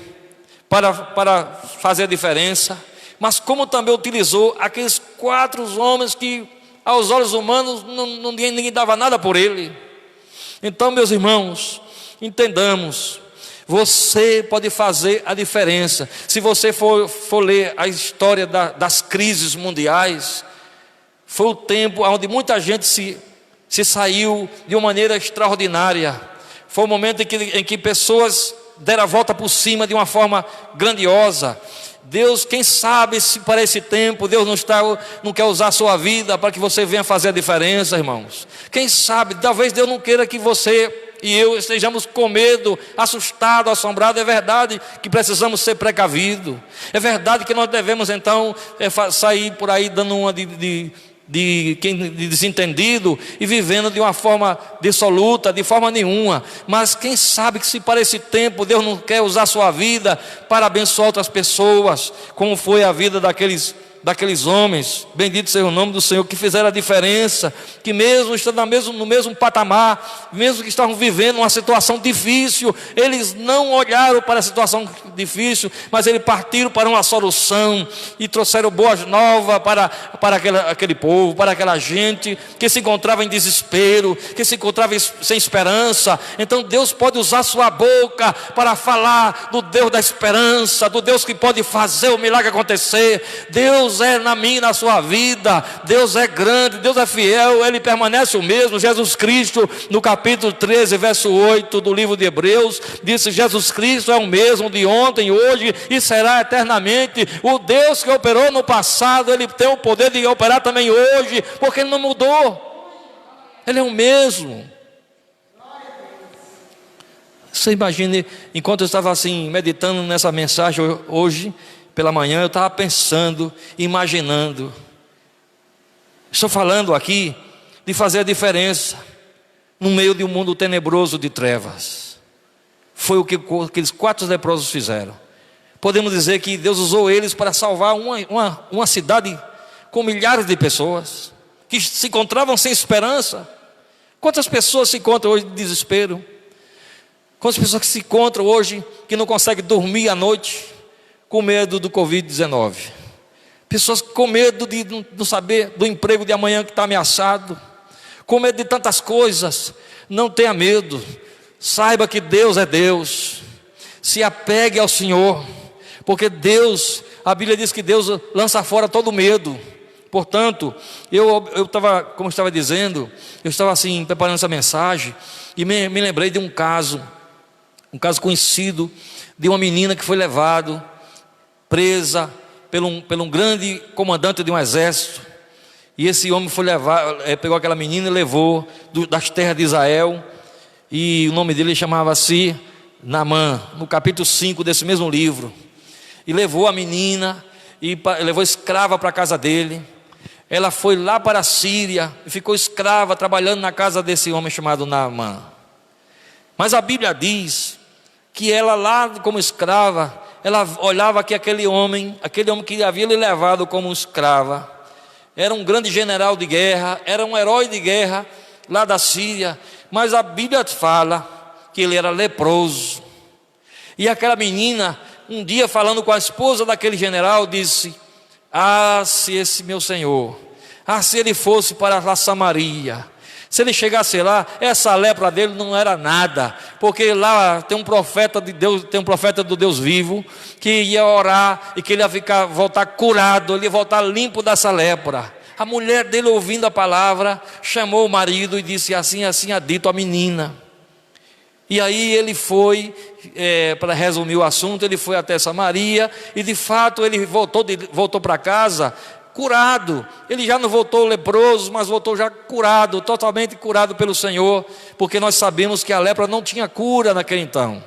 para fazer a diferença, mas como também utilizou aqueles 4 homens que aos olhos humanos ninguém dava nada por ele. Então, meus irmãos, entendamos, você pode fazer a diferença. Se você for ler a história das crises mundiais, foi o tempo onde muita gente se saiu de uma maneira extraordinária. Foi o momento em que pessoas deram a volta por cima de uma forma grandiosa. Deus, quem sabe se para esse tempo Deus não quer usar a sua vida para que você venha fazer a diferença, irmãos. Quem sabe, talvez Deus não queira que você e eu estejamos com medo, assustados, assombrados. É verdade que precisamos ser precavidos. É verdade que nós devemos então sair por aí dando uma de desentendido e vivendo de uma forma dissoluta, de forma nenhuma. Mas quem sabe que se para esse tempo Deus não quer usar a sua vida para abençoar outras pessoas, como foi a vida daqueles homens, bendito seja o nome do Senhor, que fizeram a diferença, que mesmo estando no mesmo patamar, mesmo que estavam vivendo uma situação difícil, eles não olharam para a situação difícil, mas eles partiram para uma solução e trouxeram boas novas para aquele povo, para aquela gente que se encontrava em desespero, que se encontrava sem esperança. Então Deus pode usar sua boca para falar do Deus da esperança, do Deus que pode fazer o milagre acontecer. Deus é na minha e na sua vida. Deus é grande, Deus é fiel, Ele permanece o mesmo. Jesus Cristo, no capítulo 13, verso 8 do livro de Hebreus, disse: Jesus Cristo é o mesmo de ontem, hoje e será eternamente. O Deus que operou no passado, Ele tem o poder de operar também hoje, porque Ele não mudou, Ele é o mesmo. Você imagine, enquanto eu estava assim meditando nessa mensagem hoje pela manhã, eu estava pensando, imaginando. Estou falando aqui de fazer a diferença no meio de um mundo tenebroso de trevas. Foi o que aqueles 4 leprosos fizeram. Podemos dizer que Deus usou eles para salvar uma cidade com milhares de pessoas que se encontravam sem esperança. Quantas pessoas se encontram hoje de desespero? Quantas pessoas que se encontram hoje que não conseguem dormir à noite com medo do Covid-19? Pessoas com medo de não saber do emprego de amanhã que está ameaçado, com medo de tantas coisas. Não tenha medo, saiba que Deus é Deus. Se apegue ao Senhor, porque Deus, a Bíblia diz que Deus lança fora todo medo. Portanto, eu estava, como eu estava dizendo, eu estava assim preparando essa mensagem e me lembrei de um caso conhecido, de uma menina que foi levada presa por um grande comandante de um exército. E esse homem foi pegou aquela menina e levou das terras de Israel, e o nome dele chamava-se Naamã, no capítulo 5 desse mesmo livro. E levou a menina e levou escrava para a casa dele. Ela foi lá para a Síria e ficou escrava, trabalhando na casa desse homem chamado Naamã. Mas a Bíblia diz que ela lá como escrava, ela olhava que aquele homem que havia lhe levado como escrava, era um grande general de guerra, era um herói de guerra lá da Síria. Mas a Bíblia fala que ele era leproso. E aquela menina, um dia falando com a esposa daquele general, disse: se esse meu senhor, se ele fosse para Samaria, se ele chegasse lá, essa lepra dele não era nada, porque lá tem um profeta de Deus, tem um profeta do Deus vivo, que ia orar e que ele ia voltar curado, ele ia voltar limpo dessa lepra. A mulher dele, ouvindo a palavra, chamou o marido e disse: assim ha dito a menina. E aí ele foi, para resumir o assunto, ele foi até Samaria, e de fato ele voltou para casa curado. Ele já não voltou leproso, mas voltou já curado, totalmente curado pelo Senhor, porque nós sabemos que a lepra não tinha cura naquele então.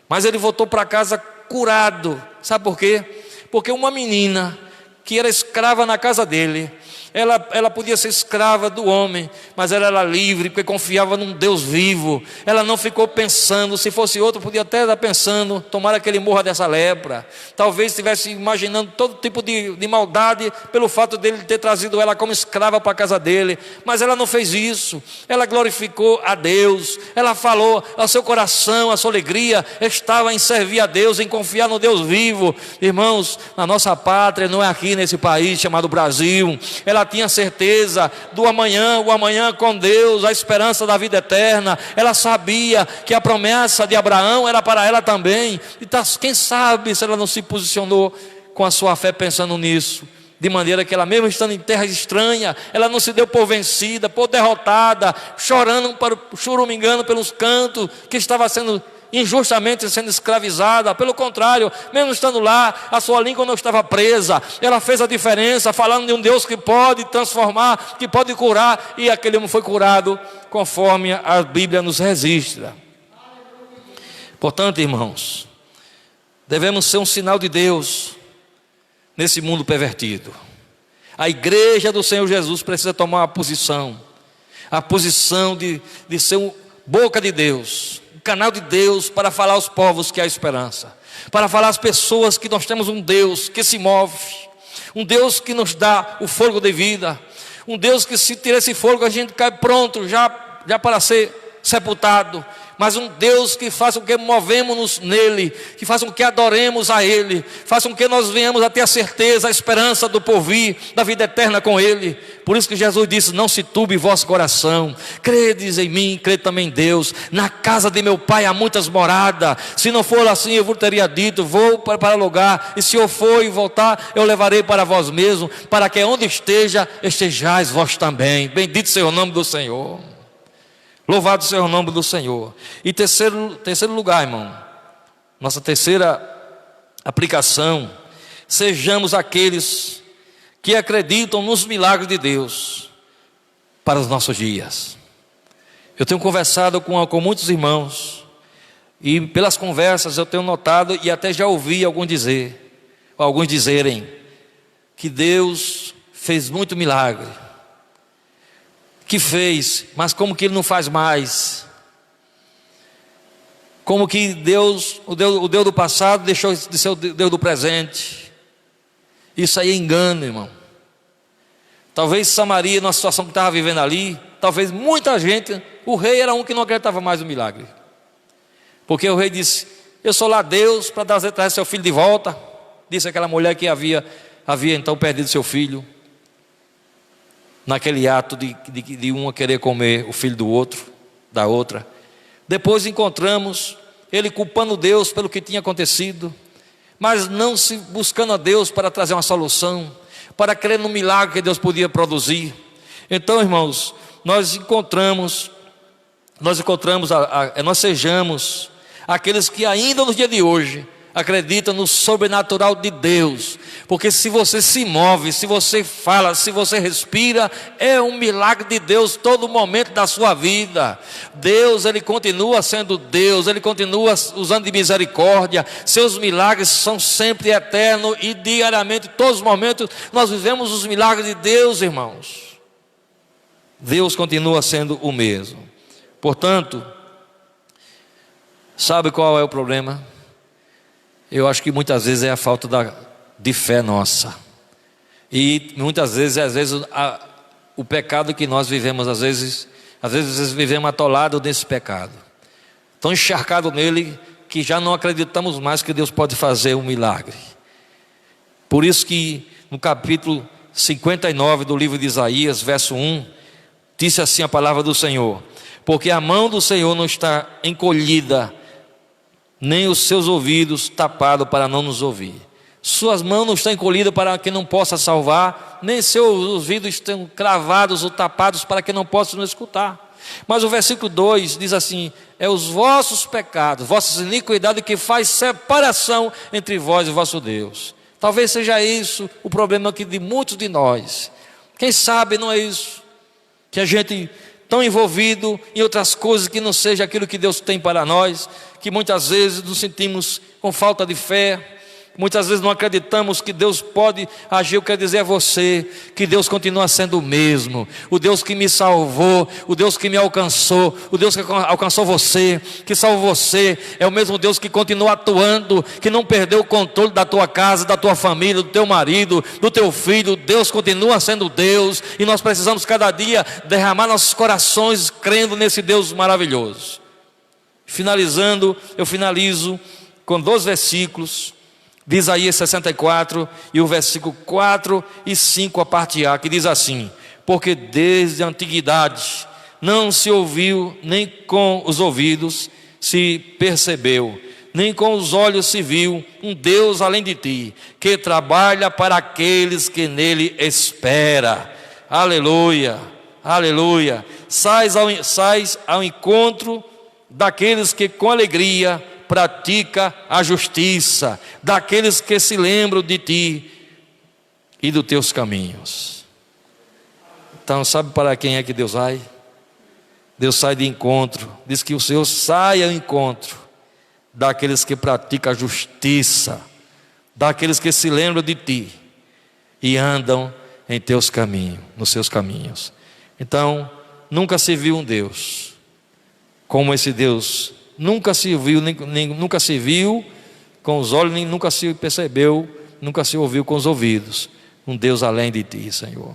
Mas ele voltou para casa curado. Sabe por quê? Porque uma menina que era escrava na casa dele, Ela podia ser escrava do homem, mas ela era livre, porque confiava num Deus vivo. Ela não ficou pensando, se fosse outro, podia até estar pensando, tomara que ele morra dessa lepra. Talvez estivesse imaginando todo tipo de maldade, pelo fato dele ter trazido ela como escrava para a casa dele. Mas ela não fez isso, ela glorificou a Deus. Ela falou, ao seu coração, a sua alegria estava em servir a Deus, em confiar no Deus vivo. Irmãos, na nossa pátria, não é aqui nesse país chamado Brasil, ela tinha certeza do amanhã, o amanhã com Deus, a esperança da vida eterna. Ela sabia que a promessa de Abraão era para ela também. E quem sabe se ela não se posicionou com a sua fé pensando nisso, de maneira que ela, mesmo estando em terra estranha, ela não se deu por vencida, por derrotada, chorando, chorumingando pelos cantos, que estava sendo injustamente sendo escravizada. Pelo contrário, mesmo estando lá, a sua língua não estava presa. Ela fez a diferença, falando de um Deus que pode transformar, que pode curar, e aquele homem foi curado, conforme a Bíblia nos registra. Portanto, irmãos, devemos ser um sinal de Deus nesse mundo pervertido. A igreja do Senhor Jesus precisa tomar uma posição, a posição de ser boca de Deus, canal de Deus, para falar aos povos que há esperança, para falar às pessoas que nós temos um Deus que se move, um Deus que nos dá o fôlego de vida, um Deus que, se tirar esse fôlego, a gente cai pronto já para ser sepultado. Mas um Deus que faça com que movemos-nos nele, que faça com que adoremos a ele, faça com que nós venhamos a ter a certeza, a esperança do porvir, da vida eterna com ele. Por isso que Jesus disse: não se turbe vosso coração, credes em mim, crede também em Deus. Na casa de meu pai há muitas moradas, se não for assim eu vos teria dito, vou para lugar, e se eu for e voltar, eu levarei para vós mesmos, para que onde esteja, estejais vós também. Bendito seja o nome do Senhor. Louvado seja o nome do Senhor. E terceiro lugar, irmão, nossa terceira aplicação: sejamos aqueles que acreditam nos milagres de Deus para os nossos dias. Eu tenho conversado com muitos irmãos, e pelas conversas eu tenho notado, e até já ouvi alguns dizerem, que Deus fez muito milagre, que fez, mas como que ele não faz mais? Como que Deus, o Deus do passado, deixou de ser o Deus do presente? Isso aí é engano, irmão. Talvez Samaria, na situação que estava vivendo ali, talvez muita gente, o rei era um que não acreditava mais no milagre, porque o rei disse: eu sou lá Deus para trazer seu filho de volta. Disse aquela mulher que havia então perdido seu filho, naquele ato de uma querer comer o filho do outro, da outra. Depois encontramos ele culpando Deus pelo que tinha acontecido, mas não se buscando a Deus para trazer uma solução, para crer no milagre que Deus podia produzir. Então, irmãos, nós sejamos aqueles que ainda no dia de hoje acredita no sobrenatural de Deus, porque se você se move, se você fala, se você respira, é um milagre de Deus todo momento da sua vida. Deus, ele continua sendo Deus, ele continua usando de misericórdia, seus milagres são sempre eternos, e diariamente, todos os momentos, nós vivemos os milagres de Deus, irmãos. Deus continua sendo o mesmo. Portanto, sabe qual é o problema? Eu acho que muitas vezes é a falta de fé nossa. E muitas vezes, o pecado que nós vivemos, às vezes vivemos atolados nesse pecado, tão encharcado nele, que já não acreditamos mais que Deus pode fazer um milagre. Por isso que no capítulo 59 do livro de Isaías, verso 1, disse assim a palavra do Senhor: porque a mão do Senhor não está encolhida, nem os seus ouvidos tapados para não nos ouvir. Suas mãos não estão encolhidas para que não possa salvar, nem seus ouvidos estão cravados ou tapados para que não possa nos escutar. Mas o versículo 2 diz assim: é os vossos pecados, vossas iniquidades, que faz separação entre vós e vosso Deus. Talvez seja isso o problema aqui de muitos de nós. Quem sabe não é isso, que a gente tão envolvido em outras coisas que não seja aquilo que Deus tem para nós, que muitas vezes nos sentimos com falta de fé, Muitas vezes não acreditamos que Deus pode agir. Eu quero dizer a você que Deus continua sendo o mesmo. O Deus que me salvou, o Deus que me alcançou, o Deus que alcançou você, que salvou você, é o mesmo Deus que continua atuando, que não perdeu o controle da tua casa, da tua família, do teu marido, do teu filho. Deus continua sendo Deus, e nós precisamos cada dia derramar nossos corações crendo nesse Deus maravilhoso. Finalizando, eu finalizo com 2 versículos de Isaías 64 e o versículo 4 e 5, a parte A, que diz assim: porque desde a antiguidade não se ouviu, nem com os ouvidos se percebeu, nem com os olhos se viu um Deus além de ti, que trabalha para aqueles que nele espera. Aleluia, aleluia. Sais ao encontro daqueles que com alegria pratica a justiça, daqueles que se lembram de ti e dos teus caminhos. Então, sabe para quem é que Deus vai? Deus sai de encontro, diz que o Senhor sai ao encontro daqueles que praticam a justiça, daqueles que se lembram de ti e andam em teus caminhos, nos seus caminhos. Então, nunca se viu um Deus como esse Deus. Nunca se viu, nunca se viu com os olhos, nem nunca se percebeu, nunca se ouviu com os ouvidos. Um Deus além de ti, Senhor,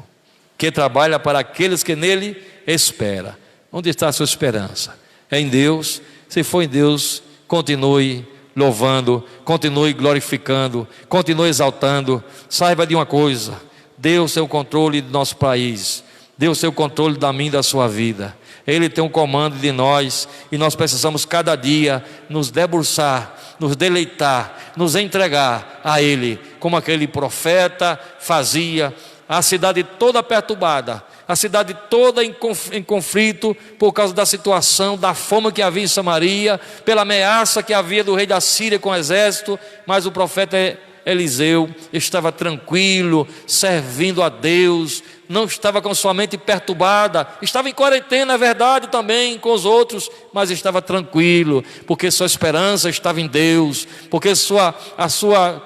que trabalha para aqueles que nele esperam. Onde está a sua esperança? É em Deus. Se for em Deus, continue louvando, continue glorificando, continue exaltando. Saiba de uma coisa: Deus tem o controle do nosso país, Deus tem o controle da minha e da sua vida. Ele tem um comando de nós, e nós precisamos cada dia nos debruçar, nos deleitar, nos entregar a Ele, como aquele profeta fazia. A cidade toda perturbada, a cidade toda em conflito por causa da situação, da fome que havia em Samaria, pela ameaça que havia do rei da Síria com o exército. Mas o profeta Eliseu estava tranquilo, servindo a Deus, não estava com sua mente perturbada, estava em quarentena, é verdade, também com os outros, mas estava tranquilo, porque sua esperança estava em Deus, porque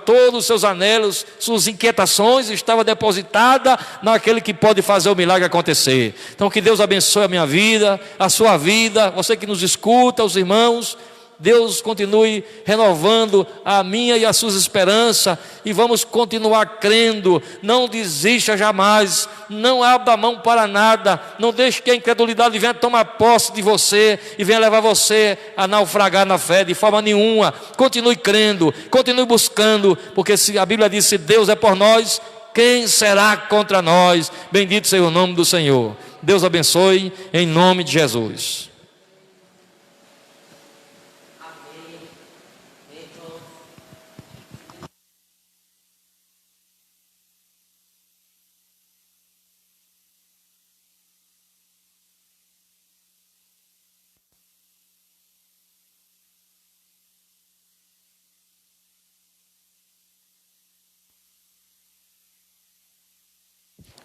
todos os seus anelos, suas inquietações estavam depositadas naquele que pode fazer o milagre acontecer. Então, que Deus abençoe a minha vida, a sua vida, você que nos escuta, os irmãos. Deus continue renovando a minha e as suas esperanças, e vamos continuar crendo. Não desista jamais, não abra a mão para nada, não deixe que a incredulidade venha tomar posse de você e venha levar você a naufragar na fé de forma nenhuma. Continue crendo, continue buscando, porque se a Bíblia diz: se Deus é por nós, quem será contra nós? Bendito seja o nome do Senhor. Deus abençoe, em nome de Jesus.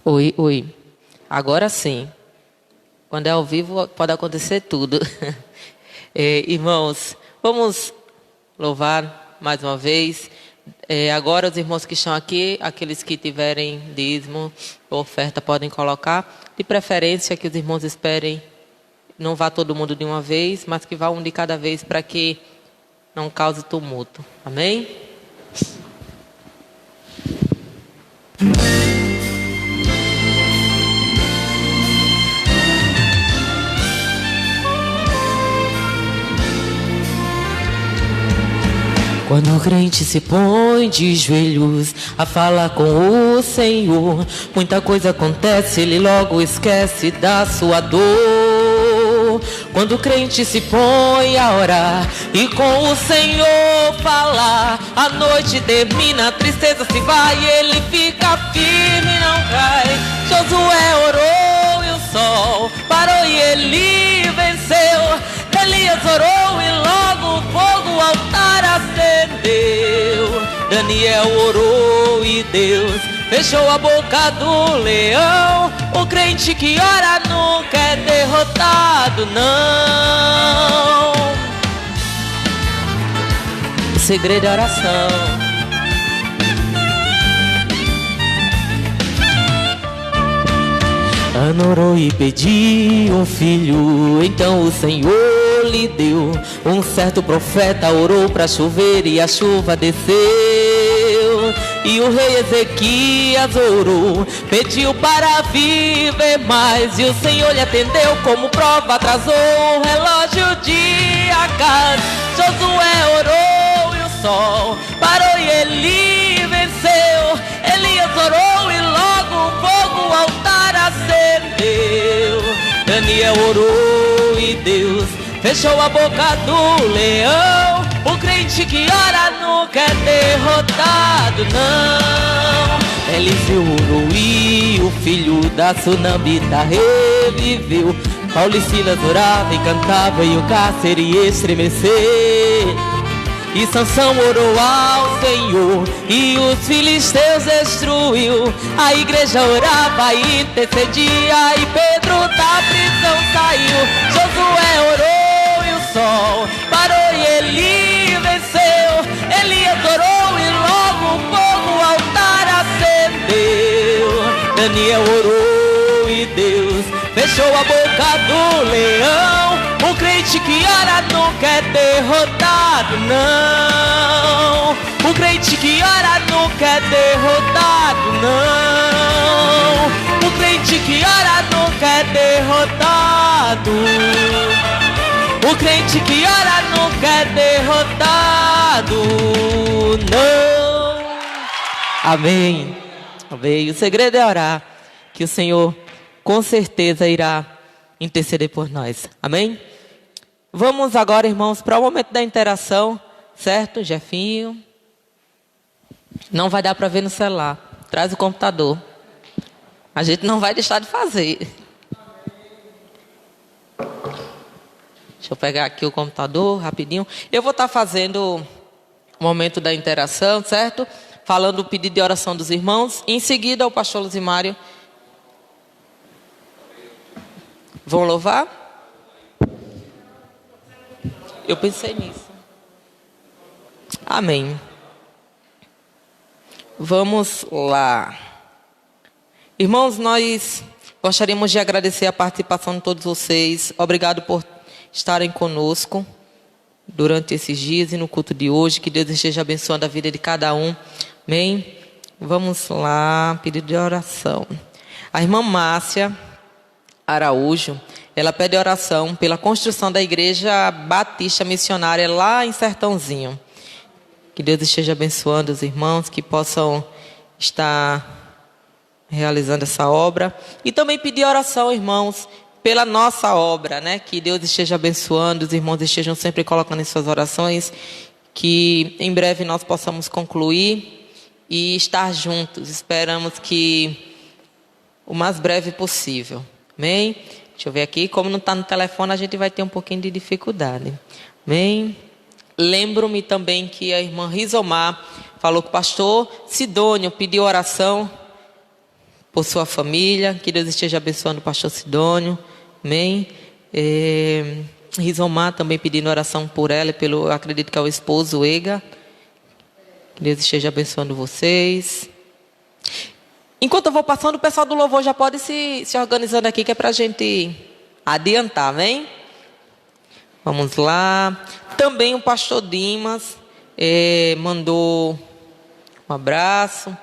Oi, oi. Agora sim. Quando é ao vivo pode acontecer tudo. Irmãos, vamos louvar mais uma vez. Agora os irmãos que estão aqui, aqueles que tiverem dízimo ou oferta, podem colocar. De preferência que os irmãos esperem, não vá todo mundo de uma vez, mas que vá um de cada vez, para que não cause tumulto. Amém? Quando o crente se põe de joelhos a falar com o Senhor, muita coisa acontece, ele logo esquece da sua dor. Quando o crente se põe a orar e com o Senhor falar, a noite termina, a tristeza se vai, ele fica firme, não cai. Josué orou e o sol parou e ele venceu. Elias orou e logo o fogo, o altar acendeu. Daniel orou e Deus fechou a boca do leão. O crente que ora nunca é derrotado, não. O segredo é oração. Ana orou e pediu um filho, então o Senhor lhe deu. Um certo profeta orou para chover e a chuva desceu. E o rei Ezequias orou, pediu para viver mais, e o Senhor lhe atendeu, como prova atrasou o relógio de Acaz. Josué orou e o sol parou e ele venceu. Elias orou e logo um fogo o altar acendeu. Daniel orou e Deus fechou a boca do leão. O crente que ora nunca é derrotado, não. Eliseu orou e o filho da sunamita reviveu. Paulo e Silas oravam e cantavam e o cárcere estremeceu. E Sansão orou ao Senhor e os filisteus destruiu. A igreja orava e intercedia e Pedro da prisão saiu. Josué orou e o sol parou e ele venceu. Elias orou e logo o fogo o altar acendeu. Daniel orou e Deus fechou a boca do leão. O crente que ora nunca é derrotado, não. O crente que ora nunca é derrotado, não. O crente que ora nunca é derrotado. O crente que ora nunca é derrotado, não. Amém. Amém. O segredo é orar, que o Senhor com certeza irá interceder por nós. Amém? Vamos agora, irmãos, para o momento da interação, certo, Jefinho? Não vai dar para ver no celular. Traz o computador. A gente não vai deixar de fazer. Deixa eu pegar aqui o computador rapidinho. Eu vou estar fazendo o momento da interação, certo? Falando o pedido de oração dos irmãos. Em seguida, o pastor Luzimário. Vão louvar? Eu pensei nisso. Amém. Vamos lá. Irmãos, nós gostaríamos de agradecer a participação de todos vocês. Obrigado por estarem conosco durante esses dias e no culto de hoje. Que Deus esteja abençoando a vida de cada um. Amém? Vamos lá, pedido de oração. A irmã Márcia Araújo, ela pede oração pela construção da igreja batista missionária lá em Sertãozinho. Que Deus esteja abençoando os irmãos que possam estar realizando essa obra. E também pedir oração, irmãos, pela nossa obra, né? Que Deus esteja abençoando, os irmãos estejam sempre colocando em suas orações, que em breve nós possamos concluir e estar juntos. Esperamos que o mais breve possível. Amém? Deixa eu ver aqui. Como não está no telefone, a gente vai ter um pouquinho de dificuldade. Amém? Lembro-me também que a irmã Rizomar falou que o pastor Sidônio pediu oração por sua família. Que Deus esteja abençoando o pastor Sidônio. Amém? Rizomar também pedindo oração por ela e pelo, acredito que é o esposo Ega. Que Deus esteja abençoando vocês. Enquanto eu vou passando, o pessoal do louvor já pode se organizando aqui, que é para a gente adiantar, amém? Vamos lá. Também o pastor Dimas mandou um abraço,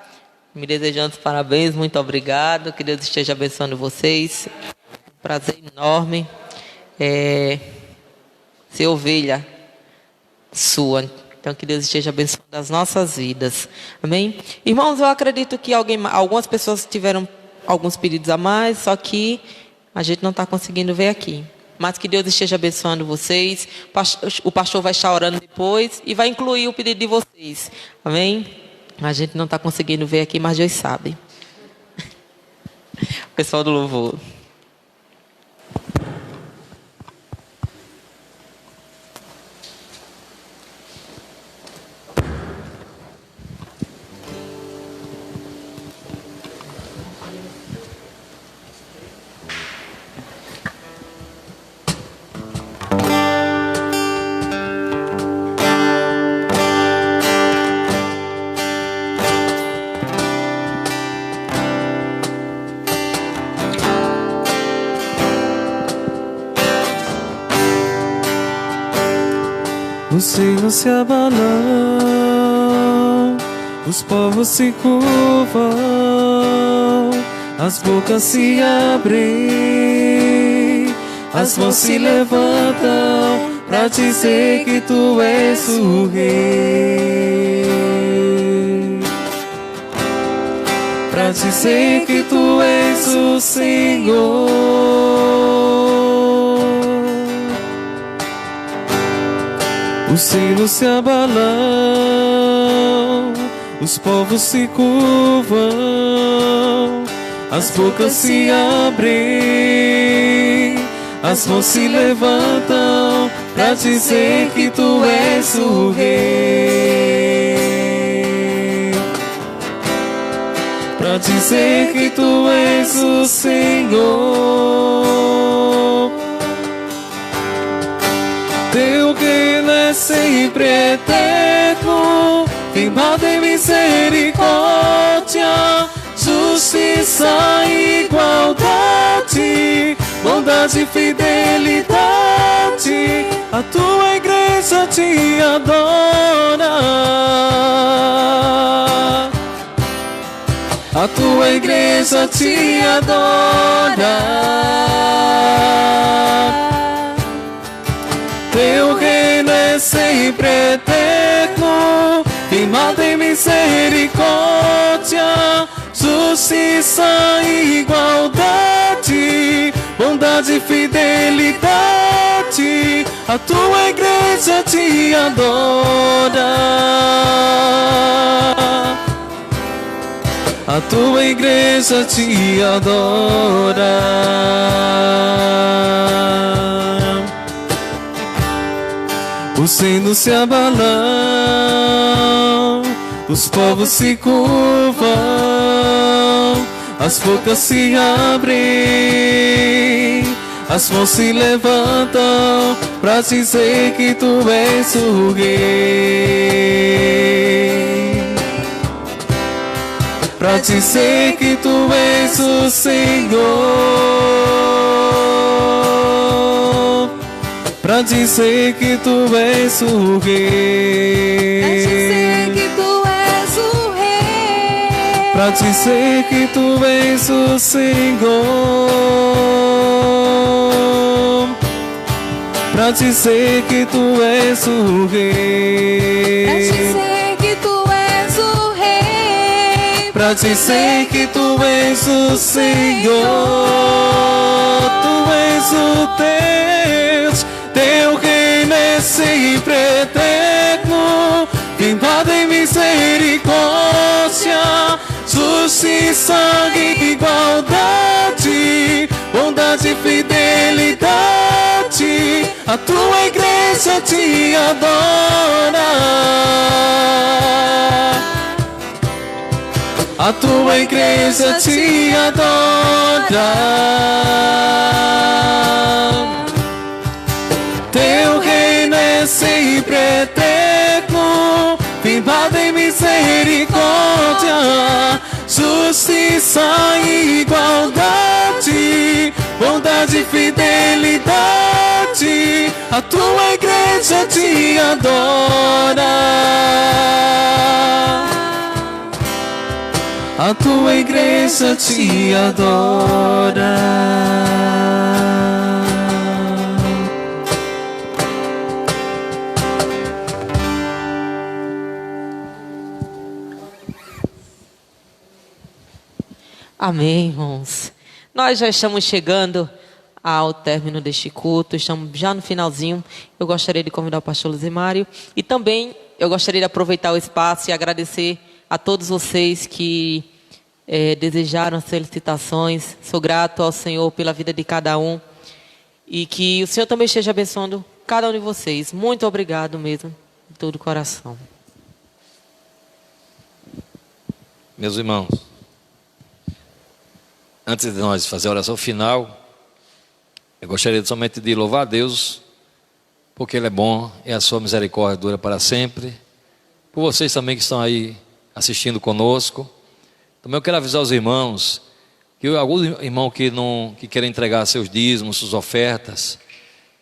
me desejando os parabéns, muito obrigado. Que Deus esteja abençoando vocês. Prazer enorme ser ovelha sua. Então, que Deus esteja abençoando as nossas vidas. Amém? Irmãos, eu acredito que algumas pessoas tiveram alguns pedidos a mais, só que a gente não está conseguindo ver aqui. Mas que Deus esteja abençoando vocês. O pastor vai estar orando depois e vai incluir o pedido de vocês. Amém? A gente não está conseguindo ver aqui, mas Deus sabe. O pessoal do louvor. Os céus se abalam, os povos se curvam, as bocas se abrem, as mãos se levantam para dizer que tu és o Rei, para dizer que tu és o Senhor. Os céus se abalam, os povos se curvam, as bocas se abrem, as mãos se levantam para dizer que tu és o Rei, para dizer que tu és o Senhor. Teu reino é sempre eterno, firmado em misericórdia, justiça e igualdade, bondade e fidelidade. A tua igreja te adora, a tua igreja te adora. Teu reino é sempre eterno, firmado em misericórdia, justiça e igualdade, bondade e fidelidade. A tua igreja te adora, a tua igreja te adora. Os céus se abalam, os povos se curvam, as bocas se abrem, as mãos se levantam para dizer que tu és o Rei, para dizer que tu és o Senhor, para dizer que tu és o Rei, para dizer que tu és o Senhor, para dizer que tu és o Rei, para dizer que tu és o Senhor. Tu és o Deus, teu reino é sempre eterno, firmado em misericórdia, justiça e igualdade, bondade e fidelidade. A tua igreja te adora, a tua igreja te adora. Teu reino é sempre eterno, firmado em misericórdia, justiça e igualdade, bondade e fidelidade. A tua igreja te adora, a tua igreja te adora. Amém, irmãos. Nós já estamos chegando ao término deste culto, estamos já no finalzinho. Eu gostaria de convidar o pastor Luzimário e também eu gostaria de aproveitar o espaço e agradecer a todos vocês que desejaram as felicitações. Sou grato ao Senhor pela vida de cada um e que o Senhor também esteja abençoando cada um de vocês. Muito obrigado mesmo, de todo o coração. Meus irmãos, antes de nós fazer a oração final, eu gostaria somente de louvar a Deus, porque Ele é bom e a sua misericórdia dura para sempre. Por vocês também que estão aí assistindo conosco. Também eu quero avisar os irmãos, que algum irmão que quer entregar seus dízimos, suas ofertas,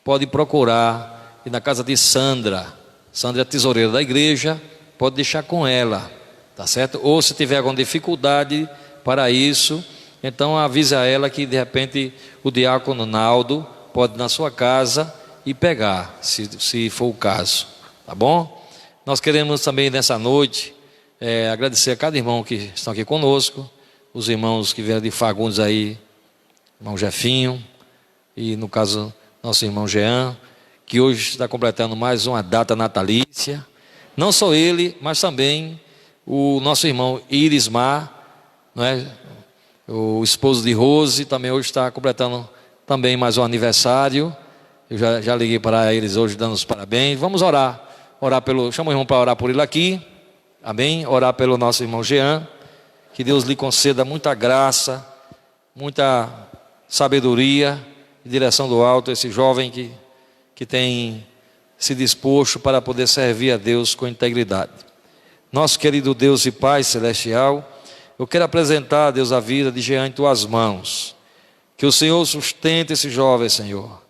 pode procurar ir na casa de Sandra, Sandra é tesoureira da igreja, pode deixar com ela, tá certo? Ou se tiver alguma dificuldade para isso, então avise a ela que de repente o diácono Naldo pode ir na sua casa e pegar, se for o caso, tá bom? Nós queremos também nessa noite agradecer a cada irmão que estão aqui conosco, os irmãos que vieram de Fagundes aí, irmão Jefinho, e no caso nosso irmão Jean, que hoje está completando mais uma data natalícia. Não só ele, mas também o nosso irmão Irismar, não é? O esposo de Rose, também hoje está completando também mais um aniversário. Eu já liguei para eles hoje dando os parabéns. Vamos orar chama o irmão para orar por ele aqui, amém? Orar pelo nosso irmão Jean, que Deus lhe conceda muita graça, muita sabedoria e direção do alto, esse jovem que tem se disposto para poder servir a Deus com integridade. Nosso querido Deus e Pai Celestial, eu quero apresentar, Deus, a vida de Jean em Tuas mãos. Que o Senhor sustente esse jovem, Senhor.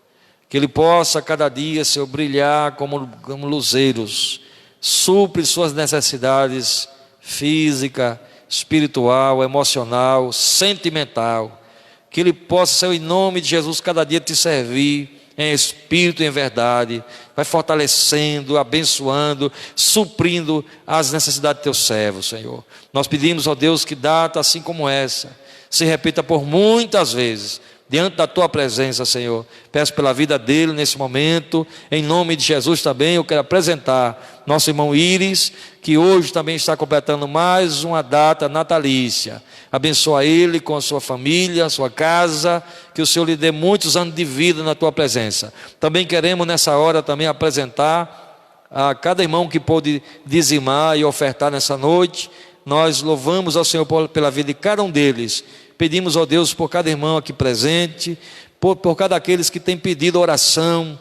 Que ele possa cada dia, Senhor, brilhar como luzeiros. Supre suas necessidades física, espiritual, emocional, sentimental. Que ele possa, Senhor, em nome de Jesus, cada dia te servir em espírito e em verdade, vai fortalecendo, abençoando, suprindo as necessidades de teu servo, Senhor. Nós pedimos, ó Deus, que data assim como essa se repita por muitas vezes diante da tua presença, Senhor. Peço pela vida dele nesse momento, em nome de Jesus também. Eu quero apresentar nosso irmão Íris, que hoje também está completando mais uma data natalícia. Abençoa ele com a sua família, a sua casa, que o Senhor lhe dê muitos anos de vida na tua presença. Também queremos nessa hora também apresentar a cada irmão que pôde dizimar e ofertar nessa noite. Nós louvamos ao Senhor pela vida de cada um deles. Pedimos, ó Deus, por cada irmão aqui presente, por cada aqueles que têm pedido oração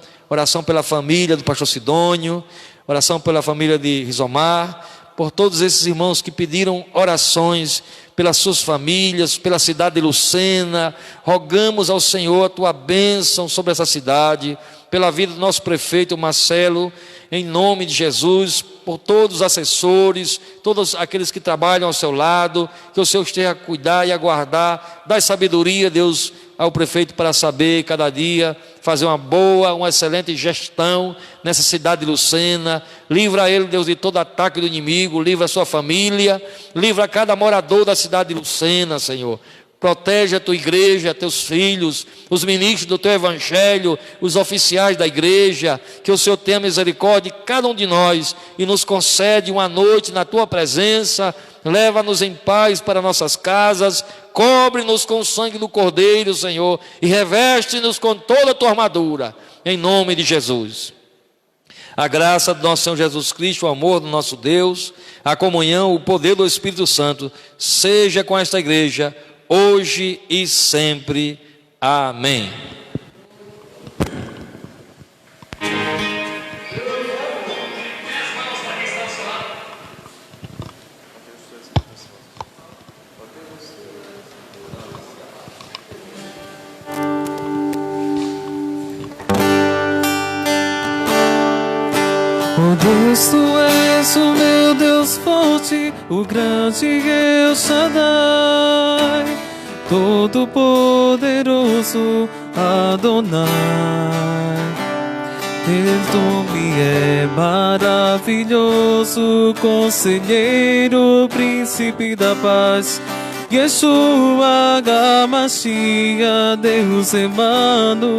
pela família do pastor Sidônio, oração pela família de Rizomar, por todos esses irmãos que pediram orações pelas suas famílias, pela cidade de Lucena. Rogamos ao Senhor a tua bênção sobre essa cidade, pela vida do nosso prefeito Marcelo, em nome de Jesus, por todos os assessores, todos aqueles que trabalham ao seu lado, que o Senhor esteja a cuidar e a guardar. Dá sabedoria, Deus, ao prefeito para saber cada dia fazer uma excelente gestão nessa cidade de Lucena. Livra ele, Deus, de todo ataque do inimigo, livra a sua família, livra cada morador da cidade de Lucena, Senhor. Protege a tua igreja, teus filhos, os ministros do teu evangelho, os oficiais da igreja. Que o Senhor tenha misericórdia de cada um de nós e nos concede uma noite na tua presença. Leva-nos em paz para nossas casas, cobre-nos com o sangue do Cordeiro, Senhor, e reveste-nos com toda a tua armadura, em nome de Jesus. A graça do nosso Senhor Jesus Cristo, o amor do nosso Deus, a comunhão, o poder do Espírito Santo, seja com esta igreja, hoje e sempre. Amém. Oh Deus, tu és o meu Deus forte, o grande El Shaddai, Todo-Poderoso Adonai. Teu nome é maravilhoso, Conselheiro, Príncipe da Paz, Yeshua HaMashiach, Deus Emmanuel.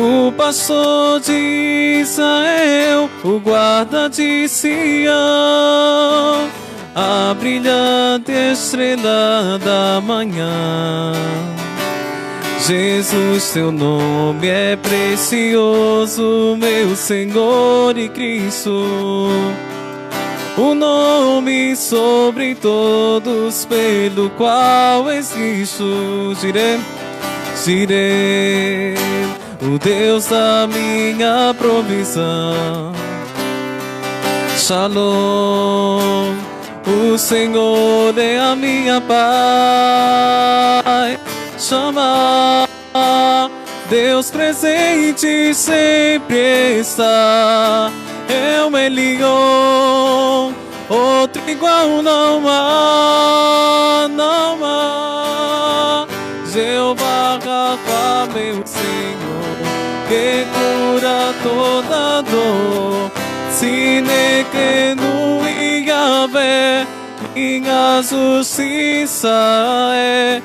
O pastor de Israel, o guarda de Sião, a brilhante estrela da manhã. Jesus, teu nome é precioso, meu Senhor e Cristo, o nome sobre todos pelo qual existo. Jireh, Jireh, o Deus da minha provisão. Shalom, o Senhor é a minha paz. Chama, Deus presente sempre está. É o melhor, outro igual não há, não há. Jeová Rafa, meu Senhor, que cura toda dor. Sine que no Yahvé, minha justiça é.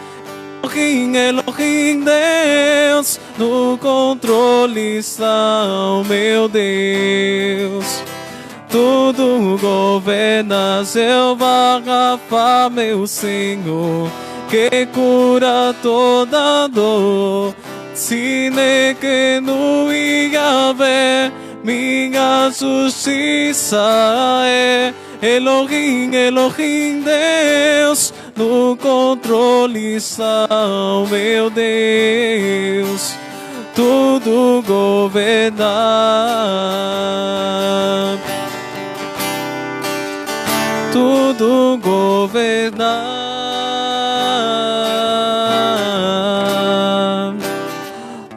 Elohim, Deus, no controle está o meu Deus. Tudo governa, Jeová Rafa, meu Senhor, que cura toda dor. Sine que no Yahvé, minha justiça é. Elohim, Elohim, Deus, no controle está o meu Deus. Tudo governa, tudo governa,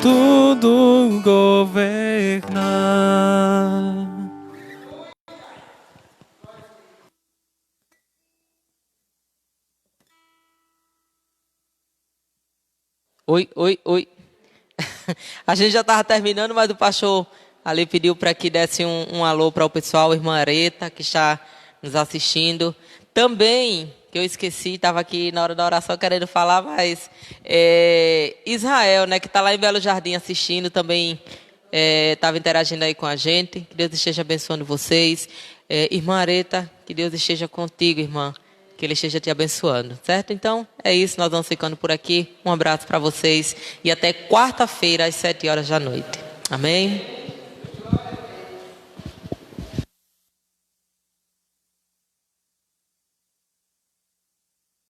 tudo governa. Oi, oi, oi. A gente já estava terminando, mas o pastor ali pediu para que desse um alô para o pessoal, irmã Areta, que está nos assistindo. Também, que eu esqueci, estava aqui na hora da oração querendo falar, mas Israel, né, que está lá em Belo Jardim assistindo, também estava interagindo aí com a gente. Que Deus esteja abençoando vocês. Irmã Areta, que Deus esteja contigo, irmã. Que Ele esteja te abençoando, certo? Então, é isso, nós vamos ficando por aqui. Um abraço para vocês e até quarta-feira às 7 horas da noite. Amém?